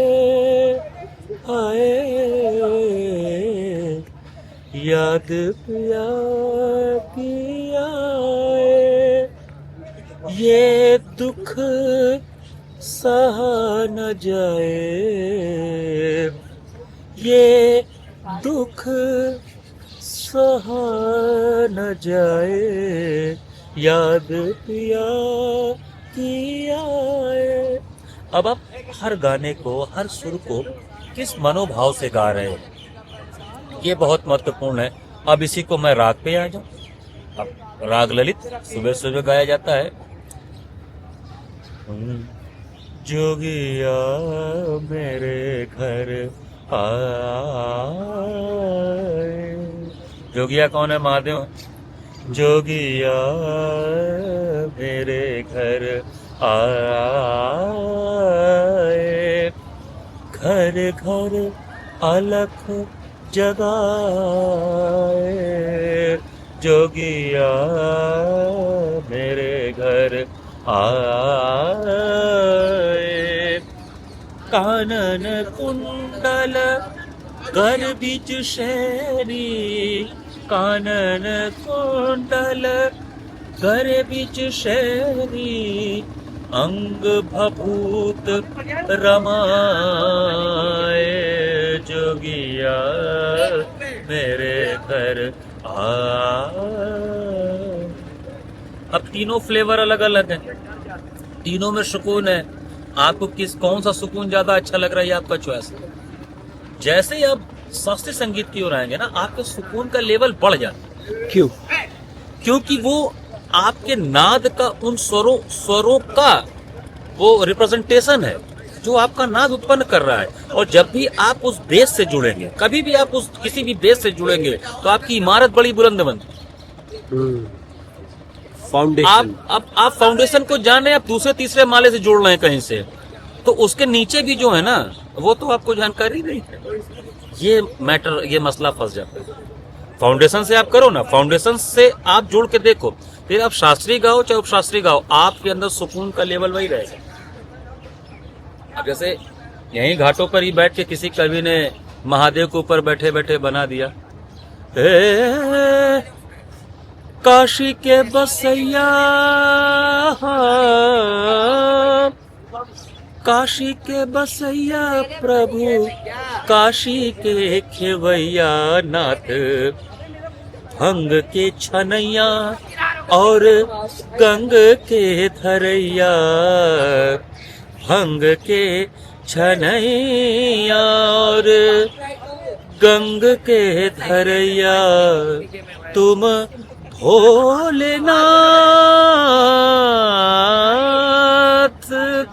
[SPEAKER 1] याद पिया की आए, ये दुख सहा न जाए, ये दुख सहा न जाए, याद पिया की आए। अब आप हर गाने को, हर सुर को किस मनोभाव से गा रहे हैं, ये बहुत महत्वपूर्ण है। अब इसी को मैं राग पे आ जाऊं। अब राग ललित सुबह सुबह गाया जाता है। जोगिया मेरे घर आए। जोगिया कौन है? महादेव। जोगिया मेरे घर आए, घर घर अलख जगाए, जोगिया मेरे घर आए। कानन कुंडल घर बीच शहरी, कानन कुंडल घर बीच शहरी, अंग भभूत रमाए, जोगिया मेरे घर आए। अब तीनों फ्लेवर अलग अलग हैं, तीनों में सुकून है। आपको कौन सा सुकून ज्यादा अच्छा लग रहा है, ये आपका चॉइस है। जैसे ही आप शास्त्रीय संगीत की ओर आएंगे ना, आपके सुकून का लेवल बढ़ जाता है।
[SPEAKER 2] क्यों?
[SPEAKER 1] क्योंकि वो आपके नाद का, उन स्वरों का वो रिप्रेजेंटेशन है जो आपका नाद उत्पन्न कर रहा है। और जब भी आप उस बेस से जुड़ेंगे, कभी भी आप उस किसी भी बेस से जुड़ेंगे, तो आपकी इमारत बड़ी बुलंद बनती।
[SPEAKER 2] फाउंडेशन।
[SPEAKER 1] आप फाउंडेशन को जाने, आप दूसरे तीसरे माले से जोड़ रहे हैं कहीं से, तो उसके नीचे भी जो है ना, वो तो आपको जानकारी नहीं है। ये मैटर, ये मसला फंस जाता है। फाउंडेशन से आप करो ना, फाउंडेशन से आप जुड़ के देखो, फिर आप शास्त्रीय गाओ चाहे उपशास्त्रीय गाओ, आपके अंदर सुकून का लेवल वही रहेगा। अब जैसे यहीं घाटों पर ही बैठ के किसी कवि ने महादेव के ऊपर बैठे बैठे बना दिया, काशी के बसैया, काशी के बसैया प्रभु, काशी के खेवैया नाथ, भंग के छनैया और गंग के धरैया, भंग के छनैया और गंग के धरैया, तुम भोलेनाथ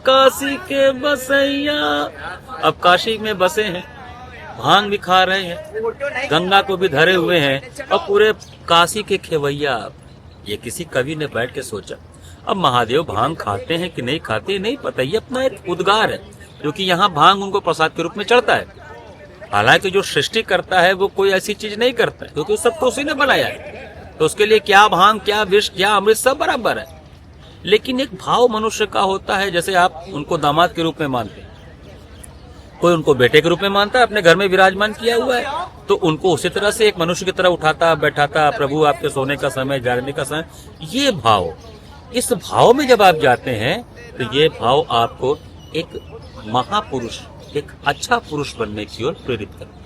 [SPEAKER 1] काशी के बसैया। अब काशी में बसे हैं, भांग भी खा रहे हैं, गंगा को भी धरे हुए हैं, और पूरे काशी के खेवैया। ये किसी कवि ने बैठ के सोचा। अब महादेव भांग खाते हैं कि नहीं खाते नहीं पता, ये अपना एक उद्गार है, क्योंकि यहाँ भांग उनको प्रसाद के रूप में चढ़ता है। हालांकि जो सृष्टि करता है वो कोई ऐसी चीज नहीं करता है, क्योंकि सब तो उसी ने बनाया है, तो उसके लिए क्या भांग, क्या विष, क्या अमृत, सब बराबर है। लेकिन एक भाव मनुष्य का होता है, जैसे आप उनको दामाद के रूप में मानते हैं, कोई उनको बेटे के रूप में मानता है, अपने घर में विराजमान किया हुआ है, तो उनको उसी तरह से एक मनुष्य की तरह उठाता बैठाता, प्रभु आपके सोने का समय, जागने का समय, ये भाव। इस भाव में जब आप जाते हैं तो ये भाव आपको एक महापुरुष एक अच्छा पुरुष बनने की ओर प्रेरित करे।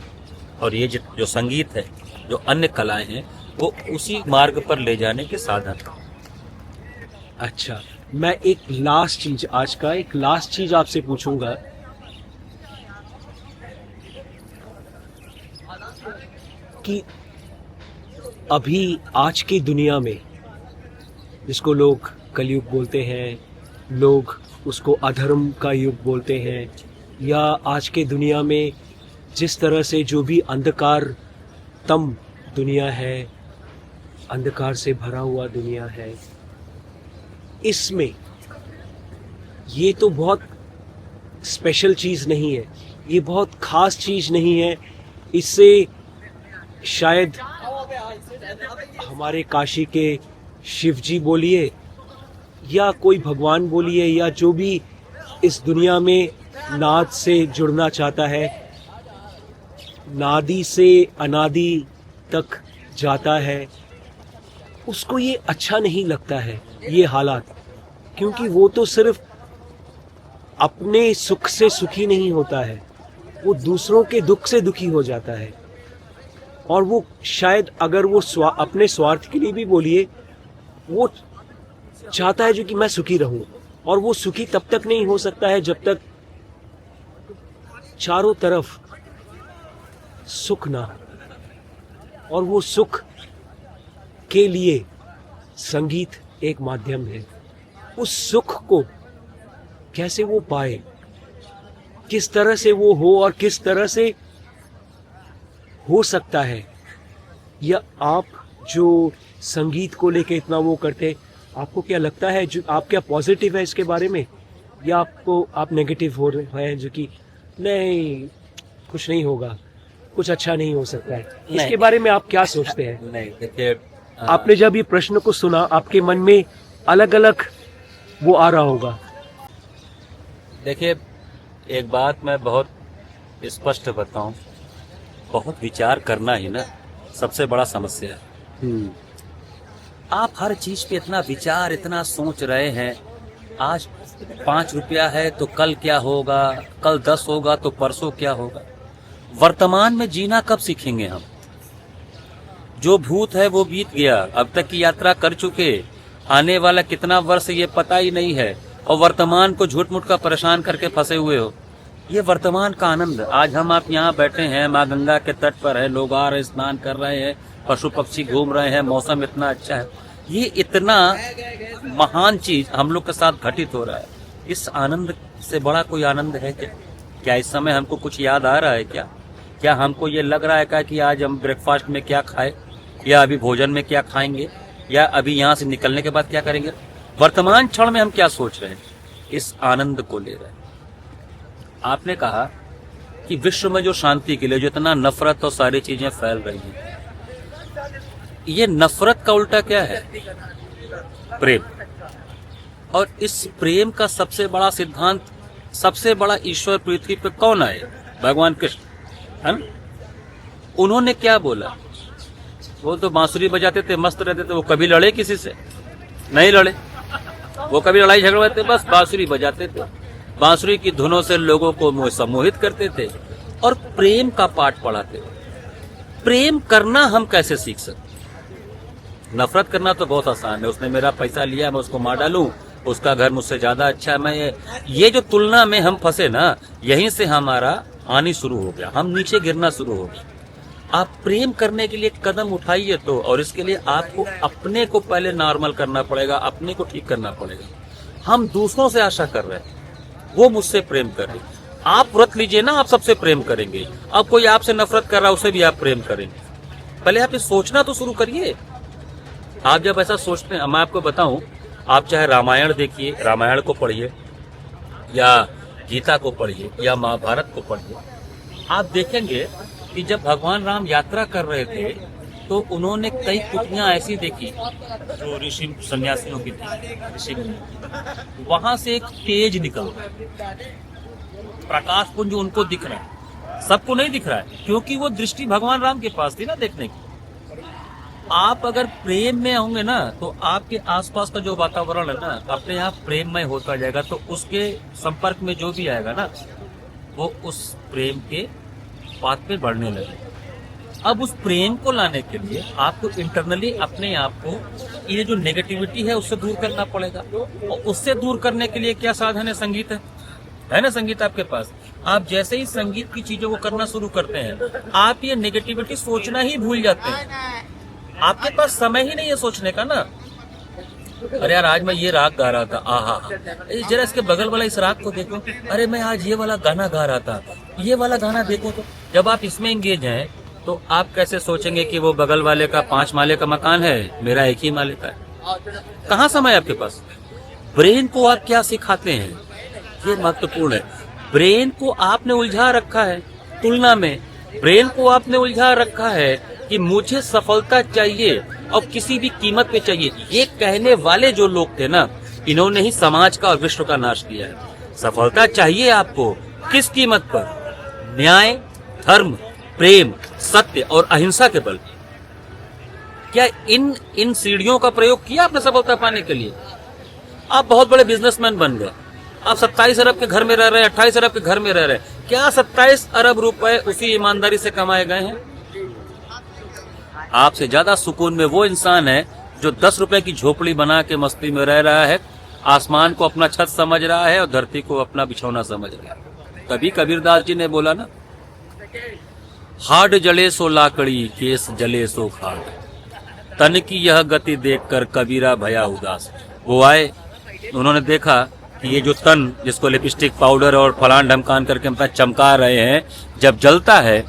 [SPEAKER 1] और ये जो संगीत है, जो अन्य कलाएं हैं, वो उसी मार्ग पर ले जाने के साधन हैं।
[SPEAKER 2] अच्छा, मैं एक लास्ट चीज आपसे पूछूंगा कि अभी आज की दुनिया में, जिसको लोग कलयुग बोलते हैं, लोग उसको अधर्म का युग बोलते हैं, या आज के दुनिया में जिस तरह से जो भी अंधकारतम दुनिया है, अंधकार से भरा हुआ दुनिया है, इसमें ये तो बहुत स्पेशल चीज़ नहीं है, ये बहुत ख़ास चीज़ नहीं है। इससे शायद हमारे काशी के शिव जी बोलिए या कोई भगवान बोलिए, या जो भी इस दुनिया में नाद से जुड़ना चाहता है, नादी से अनादि तक जाता है, उसको ये अच्छा नहीं लगता है ये हालात। क्योंकि वो तो सिर्फ अपने सुख से सुखी नहीं होता है, वो दूसरों के दुख से दुखी हो जाता है। और वो शायद अगर वो अपने स्वार्थ के लिए भी बोलिए, वो चाहता है जो कि मैं सुखी रहूं, और वो सुखी तब तक नहीं हो सकता है जब तक चारों तरफ सुख ना हो। और वो सुख के लिए संगीत एक माध्यम है। उस सुख को कैसे वो पाए, किस तरह से वो हो और किस तरह से हो सकता है, या आप जो संगीत को लेके इतना वो करते, आपको क्या लगता है, जो आप क्या पॉजिटिव है इसके बारे में, या आप नेगेटिव हो रहे हैं जो कि नहीं कुछ नहीं होगा, कुछ अच्छा नहीं हो सकता है? इसके बारे में आप क्या सोचते हैं?
[SPEAKER 1] नहीं, देखिए,
[SPEAKER 2] आपने जब ये प्रश्न को सुना, आपके मन में अलग अलग वो आ रहा होगा।
[SPEAKER 1] देखिए, एक बात मैं बहुत स्पष्ट बताऊं, बहुत विचार करना ही ना सबसे बड़ा समस्या है। आप हर चीज पे इतना विचार, इतना सोच रहे हैं। आज 5 रुपया है तो कल क्या होगा, कल 10 होगा तो परसों क्या होगा। वर्तमान में जीना कब सीखेंगे हम? जो भूत है वो बीत गया, अब तक की यात्रा कर चुके, आने वाला कितना वर्ष ये पता ही नहीं है, और वर्तमान को झूठ मूठ का परेशान करके फंसे हुए हो। ये वर्तमान का आनंद, आज हम आप यहाँ बैठे हैं, माँ गंगा के तट पर है, लोग आ रहे स्नान कर रहे हैं, पशु पक्षी घूम रहे हैं, मौसम इतना अच्छा है, ये इतना महान चीज हम लोग के साथ घटित हो रहा है। इस आनंद से बड़ा कोई आनंद है क्या? क्या इस समय हमको कुछ याद आ रहा है क्या? क्या हमको ये लग रहा है क्या कि आज हम ब्रेकफास्ट में क्या खाए, या अभी भोजन में क्या खाएंगे, या अभी यहाँ से निकलने के बाद क्या करेंगे? वर्तमान क्षण में हम क्या सोच रहे हैं? इस आनंद को ले रहे हैं। आपने कहा कि विश्व में जो शांति के लिए जो इतना नफरत और सारी चीजें फैल रही हैं, ये नफरत का उल्टा क्या है? प्रेम। और इस प्रेम का सबसे बड़ा सिद्धांत, सबसे बड़ा ईश्वर पृथ्वी पे कौन आए? भगवान कृष्ण, है ना? उन्होंने क्या बोला? वो तो बांसुरी बजाते थे, मस्त रहते थे, वो कभी लड़े किसी से? नहीं लड़े। वो कभी लड़ाई झगड़े थे, बस बांसुरी बजाते थे, बांसुरी की धुनों से लोगों को सम्मोहित करते थे और प्रेम का पाठ पढ़ाते थे। प्रेम करना हम कैसे सीख सकते? नफरत करना तो बहुत आसान है, उसने मेरा पैसा लिया, मैं उसको मार डालूं, उसका घर मुझसे ज्यादा अच्छा है, मैं ये जो तुलना में हम फंसे ना, यहीं से हमारा हानि शुरू हो गया, हम नीचे गिरना शुरू हो गया। आप प्रेम करने के लिए कदम उठाइए तो, और इसके लिए आपको अपने को पहले नॉर्मल करना पड़ेगा, अपने को ठीक करना पड़ेगा। हम दूसरों से आशा कर रहे हैं वो मुझसे प्रेम करे। आप व्रत लीजिए ना, आप सबसे प्रेम करेंगे। अब कोई आपसे नफरत कर रहा है, उसे भी आप प्रेम करेंगे। पहले आप ये सोचना तो शुरू करिए। आप जब ऐसा सोचते हैं, मैं आपको बताऊं, आप चाहे रामायण देखिए, रामायण को पढ़िए, या गीता को पढ़िए, या महाभारत को पढ़िए, आप देखेंगे कि जब भगवान राम यात्रा कर रहे थे तो उन्होंने कई कुटियां ऐसी देखी जो ऋषि सन्यासियों की थी, ऋषि। वहां से एक तेज निकल रहा है, प्रकाश पुंज उनको दिख रहा है, सबको नहीं दिख रहा है, क्योंकि वो दृष्टि भगवान राम के पास थी ना देखने की। आप अगर प्रेम में होंगे ना, तो आपके आसपास का जो वातावरण है ना, अपने आप प्रेममय होता जाएगा। तो उसके संपर्क में जो भी आएगा ना, वो उस प्रेम के पाथ पे बढ़ने लगे। अब उस प्रेम को लाने के लिए आपको इंटरनली अपने आप को ये जो नेगेटिविटी है उससे दूर करना पड़ेगा। और उससे दूर करने के लिए क्या साधन है? संगीत है ना, संगीत आपके पास। आप जैसे ही संगीत की चीजों को करना शुरू करते हैं, आप ये नेगेटिविटी सोचना ही भूल जाते हैं। आपके पास समय ही नहीं है सोचने का ना। अरे यार, आज मैं ये राग गा रहा था, आहा, जरा इसके बगल वाला इस राग को देखो, अरे मैं आज ये वाला गाना गा रहा था, ये वाला गाना देखो। तो जब आप इसमें एंगेज हैं तो आप कैसे सोचेंगे कि वो बगल वाले का 5 माले का मकान है, मेरा 1 ही माले का है? कहाँ समय है आपके पास? ब्रेन को आप क्या सिखाते हैं, ये महत्वपूर्ण है। ब्रेन को आपने उलझा रखा है तुलना में। ब्रेन को आपने उलझा रखा है कि मुझे सफलता चाहिए और किसी भी कीमत पे चाहिए। ये कहने वाले जो लोग थे ना, इन्होंने ही समाज का और विश्व का नाश किया है। सफलता चाहिए आपको, किस कीमत पर? न्याय, धर्म, प्रेम, सत्य और अहिंसा के बल। क्या इन सीढ़ियों का प्रयोग किया आपने सफलता पाने के लिए? आप बहुत बड़े बिजनेसमैन बन गए, आप 27 अरब के घर में रह रहे हैं, 28 अरब के घर में रह रहे हैं। क्या 27 अरब रुपए उसी ईमानदारी से कमाए गए हैं? आपसे ज्यादा सुकून में वो इंसान है जो 10 रुपए की झोपड़ी बना के मस्ती में रह रहा है, आसमान को अपना छत समझ रहा है और धरती को अपना बिछौना समझ रहा है। कभी कबीरदास जी ने बोला ना, हाड जले सो लाकड़ी, केस जले सो खाड़, तन की यह गति देखकर कबीरा भया उदास। वो आए, उन्होंने देखा कि ये जो तन, जिसको लिपस्टिक पाउडर और फलान ढमकान करके हम चमका रहे हैं, जब जलता है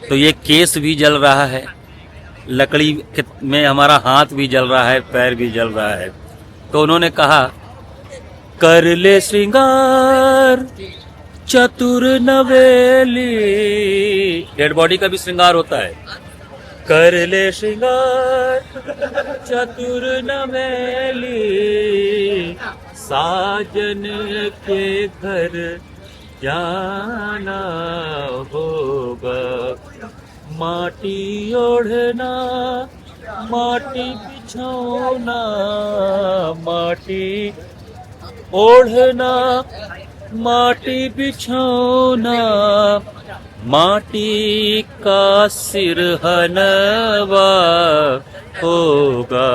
[SPEAKER 1] तो ये केस भी जल रहा है, लकड़ी में हमारा हाथ भी जल रहा है, पैर भी जल रहा है। तो उन्होंने कहा, कर ले श्रृंगार चतुर नवेली। डेड बॉडी का भी श्रृंगार होता है। कर ले श्रृंगार चतुर नवेली, साजन के घर जाना होगा, माटी ओढ़ना, माटी बिछौना, माटी ओढ़ना, माटी बिछौना, माटी का सिरहनवा होगा,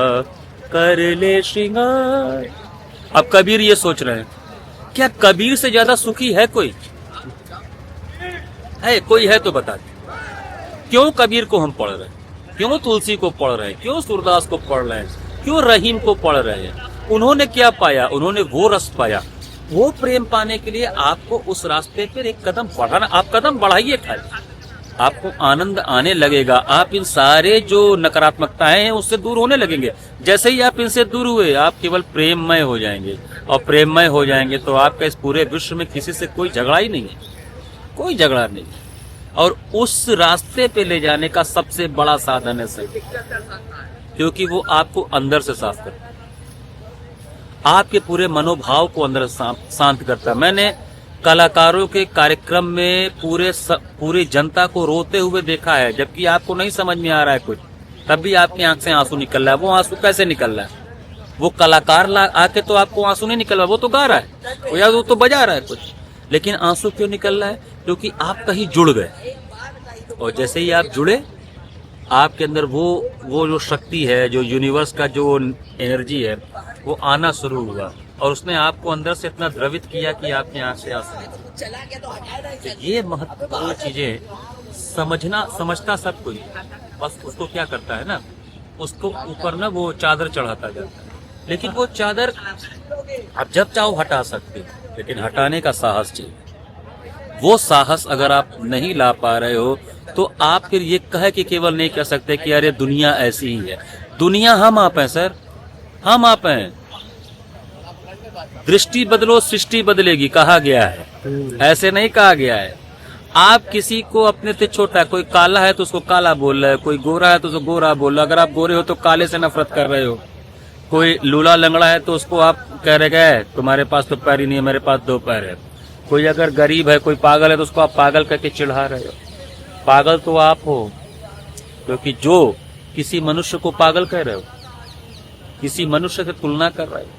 [SPEAKER 1] कर ले श्रृंगार। अब कबीर ये सोच रहे हैं, क्या कबीर से ज्यादा सुखी है कोई? है कोई? है तो बता दे। क्यों कबीर को हम पढ़ रहे हैं? क्यों तुलसी को पढ़ रहे हैं? क्यों सूरदास को पढ़ रहे हैं? क्यों रहीम को पढ़ रहे हैं? उन्होंने क्या पाया? उन्होंने वो रस पाया। वो प्रेम पाने के लिए आपको उस रास्ते पर एक कदम बढ़ाना। आप कदम बढ़ाइए, खाली आपको आनंद आने लगेगा। आप इन सारे जो नकारात्मकताएं हैं उससे दूर होने लगेंगे। जैसे ही आप इनसे दूर हुए, आप केवल प्रेममय हो जाएंगे, और प्रेममय हो जाएंगे तो आपका इस पूरे विश्व में किसी से कोई झगड़ा ही नहीं है, कोई झगड़ा नहीं। और उस रास्ते पे ले जाने का सबसे बड़ा साधन है संगीत, क्योंकि वो आपको अंदर से साफ करता है, आपके पूरे मनोभाव को अंदर शांत करता है। मैंने कलाकारों के कार्यक्रम में पूरी जनता को रोते हुए देखा है, जबकि आपको नहीं समझ में आ रहा है कुछ, तब भी आपकी आंख से आंसू निकल रहा है। वो आंसू कैसे निकल रहा है? वो कलाकार आके तो आपको आंसू नहीं निकल रहा, वो तो गा रहा है या वो तो बजा रहा है कुछ, लेकिन आंसू क्यों निकल रहा है? क्योंकि आप कहीं जुड़ गए, और जैसे ही आप जुड़े, आपके अंदर वो जो शक्ति है, जो यूनिवर्स का जो एनर्जी है, वो आना शुरू हुआ, और उसने आपको अंदर से इतना द्रवित किया कि आपकी आंख से आंसू। ये महत्वपूर्ण चीजें समझता सब कोई, बस उसको क्या करता है ना, उसको ऊपर ना वो चादर चढ़ाता जाता है। लेकिन वो चादर आप जब चाहो हटा सकते, लेकिन हटाने का साहस चाहिए। वो साहस अगर आप नहीं ला पा रहे हो तो आप फिर ये कह के केवल नहीं कह सकते कि अरे दुनिया ऐसी ही है। दुनिया हम आप हैं सर, हम आप हैं। दृष्टि बदलो सृष्टि बदलेगी कहा गया है, ऐसे नहीं कहा गया है। आप किसी को अपने से छोटा, कोई काला है तो उसको काला बोल रहे हो, कोई गोरा है तो उसको गोरा बोल रहे हो। अगर आप गोरे हो तो काले से नफरत कर रहे हो। कोई लूला लंगड़ा है तो उसको आप कह रहे गए तुम्हारे पास तो पैर ही नहीं है, मेरे पास 2 पैर है। कोई अगर गरीब है, कोई पागल है तो उसको आप पागल करके चिढ़ा रहे हो। पागल तो आप हो, क्योंकि जो किसी मनुष्य को पागल कह रहे हो, किसी मनुष्य से तुलना कर रहे हो।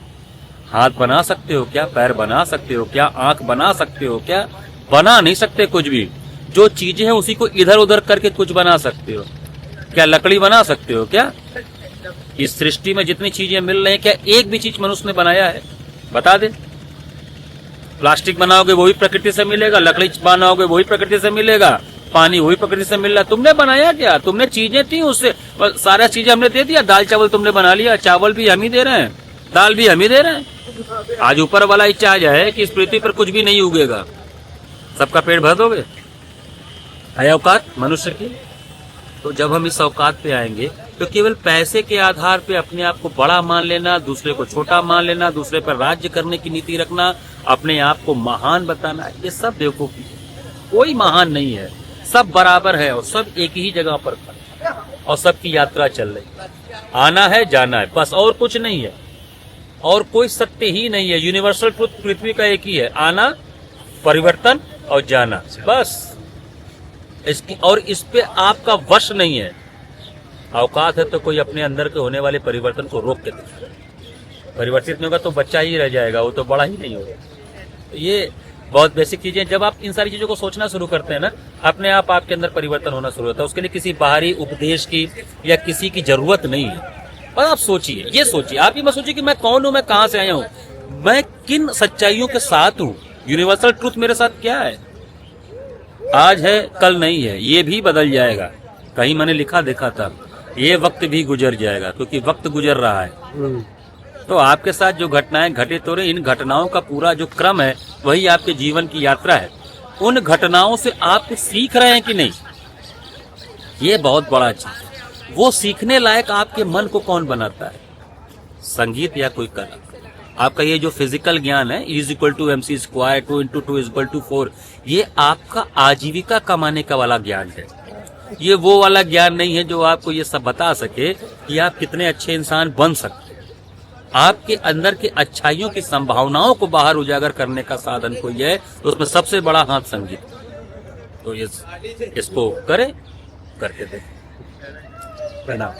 [SPEAKER 1] हाथ बना सकते हो क्या? पैर बना सकते हो क्या? आंख बना सकते हो क्या? बना नहीं सकते कुछ भी। जो चीजें हैं उसी को इधर उधर करके कुछ बना सकते हो। क्या लकड़ी बना सकते हो क्या? इस सृष्टि में जितनी चीजें मिल रही हैं, क्या एक भी चीज मनुष्य ने बनाया है? बता दे। प्लास्टिक बनाओगे वही प्रकृति से मिलेगा, लकड़ी बनाओगे वही प्रकृति से मिलेगा, पानी वही प्रकृति से मिल रहा। तुमने बनाया क्या? तुमने चीजें थी उससे, सारा चीजें हमने दे दिया। दाल चावल तुमने बना लिया, चावल भी हम ही दे रहे हैं, दाल भी हम ही दे रहे हैं। आज ऊपर वाला इच्छा है कि इस पृथ्वी पर कुछ भी नहीं उगेगा, सबका पेट भर दोगे। है औकात मनुष्य की? तो जब हम इस औकात पे आएंगे तो केवल पैसे के आधार पे अपने आप को बड़ा मान लेना, दूसरे को छोटा मान लेना, दूसरे पर राज्य करने की नीति रखना, अपने आप को महान बताना, ये सब बेवकूफी है। कोई महान नहीं है, सब बराबर है और सब एक ही जगह पर खड़े हैं और सबकी यात्रा चल रही है। आना है जाना है, बस, और कुछ नहीं है, और कोई सत्य ही नहीं है। यूनिवर्सल ट्रुथ पृथ्वी का एक ही है, आना, परिवर्तन और जाना, बस। इसकी और इस पे आपका वश नहीं है। औकात है तो कोई अपने अंदर के होने वाले परिवर्तन को रोक के दिखाए। परिवर्तित नहीं होगा तो बच्चा ही रह जाएगा, वो तो बड़ा ही नहीं होगा। तो ये बहुत बेसिक चीजें, जब आप इन सारी चीजों को सोचना शुरू करते हैं ना, अपने आप आपके अंदर परिवर्तन होना शुरू होता है। उसके लिए किसी बाहरी उपदेश की या किसी की जरूरत नहीं है। और आप सोचिए, ये सोचिए, आप ही मत सोचिए कि मैं कौन हूं, मैं कहां से आया हूं, मैं किन सच्चाइयों के साथ हूं। यूनिवर्सल ट्रूथ मेरे साथ क्या है? आज है कल नहीं है, ये भी बदल जाएगा। कहीं मैंने लिखा देखा था, ये वक्त भी गुजर जाएगा, क्योंकि वक्त गुजर रहा है। तो आपके साथ जो घटनाएं घटित हो रही, इन घटनाओं का पूरा जो क्रम है वही आपके जीवन की यात्रा है। उन घटनाओं से आप कुछ सीख रहे हैं कि नहीं, ये बहुत बड़ा चीज। वो सीखने लायक आपके मन को कौन बनाता है? संगीत या कोई कला? आपका ये जो फिजिकल ज्ञान है, E=mc², 2 × 2 = 4, ये आपका आजीविका कमाने का वाला ज्ञान है। ये वो वाला ज्ञान नहीं है जो आपको ये सब बता सके कि आप कितने अच्छे इंसान बन सकते हैं। आपके अंदर की अच्छाइयों की संभावनाओं को बाहर उजागर करने का साधन कोई है तो उसमें सबसे बड़ा हाथ संगीत। तो इसको करें, करके देखें।
[SPEAKER 2] प्रणाम।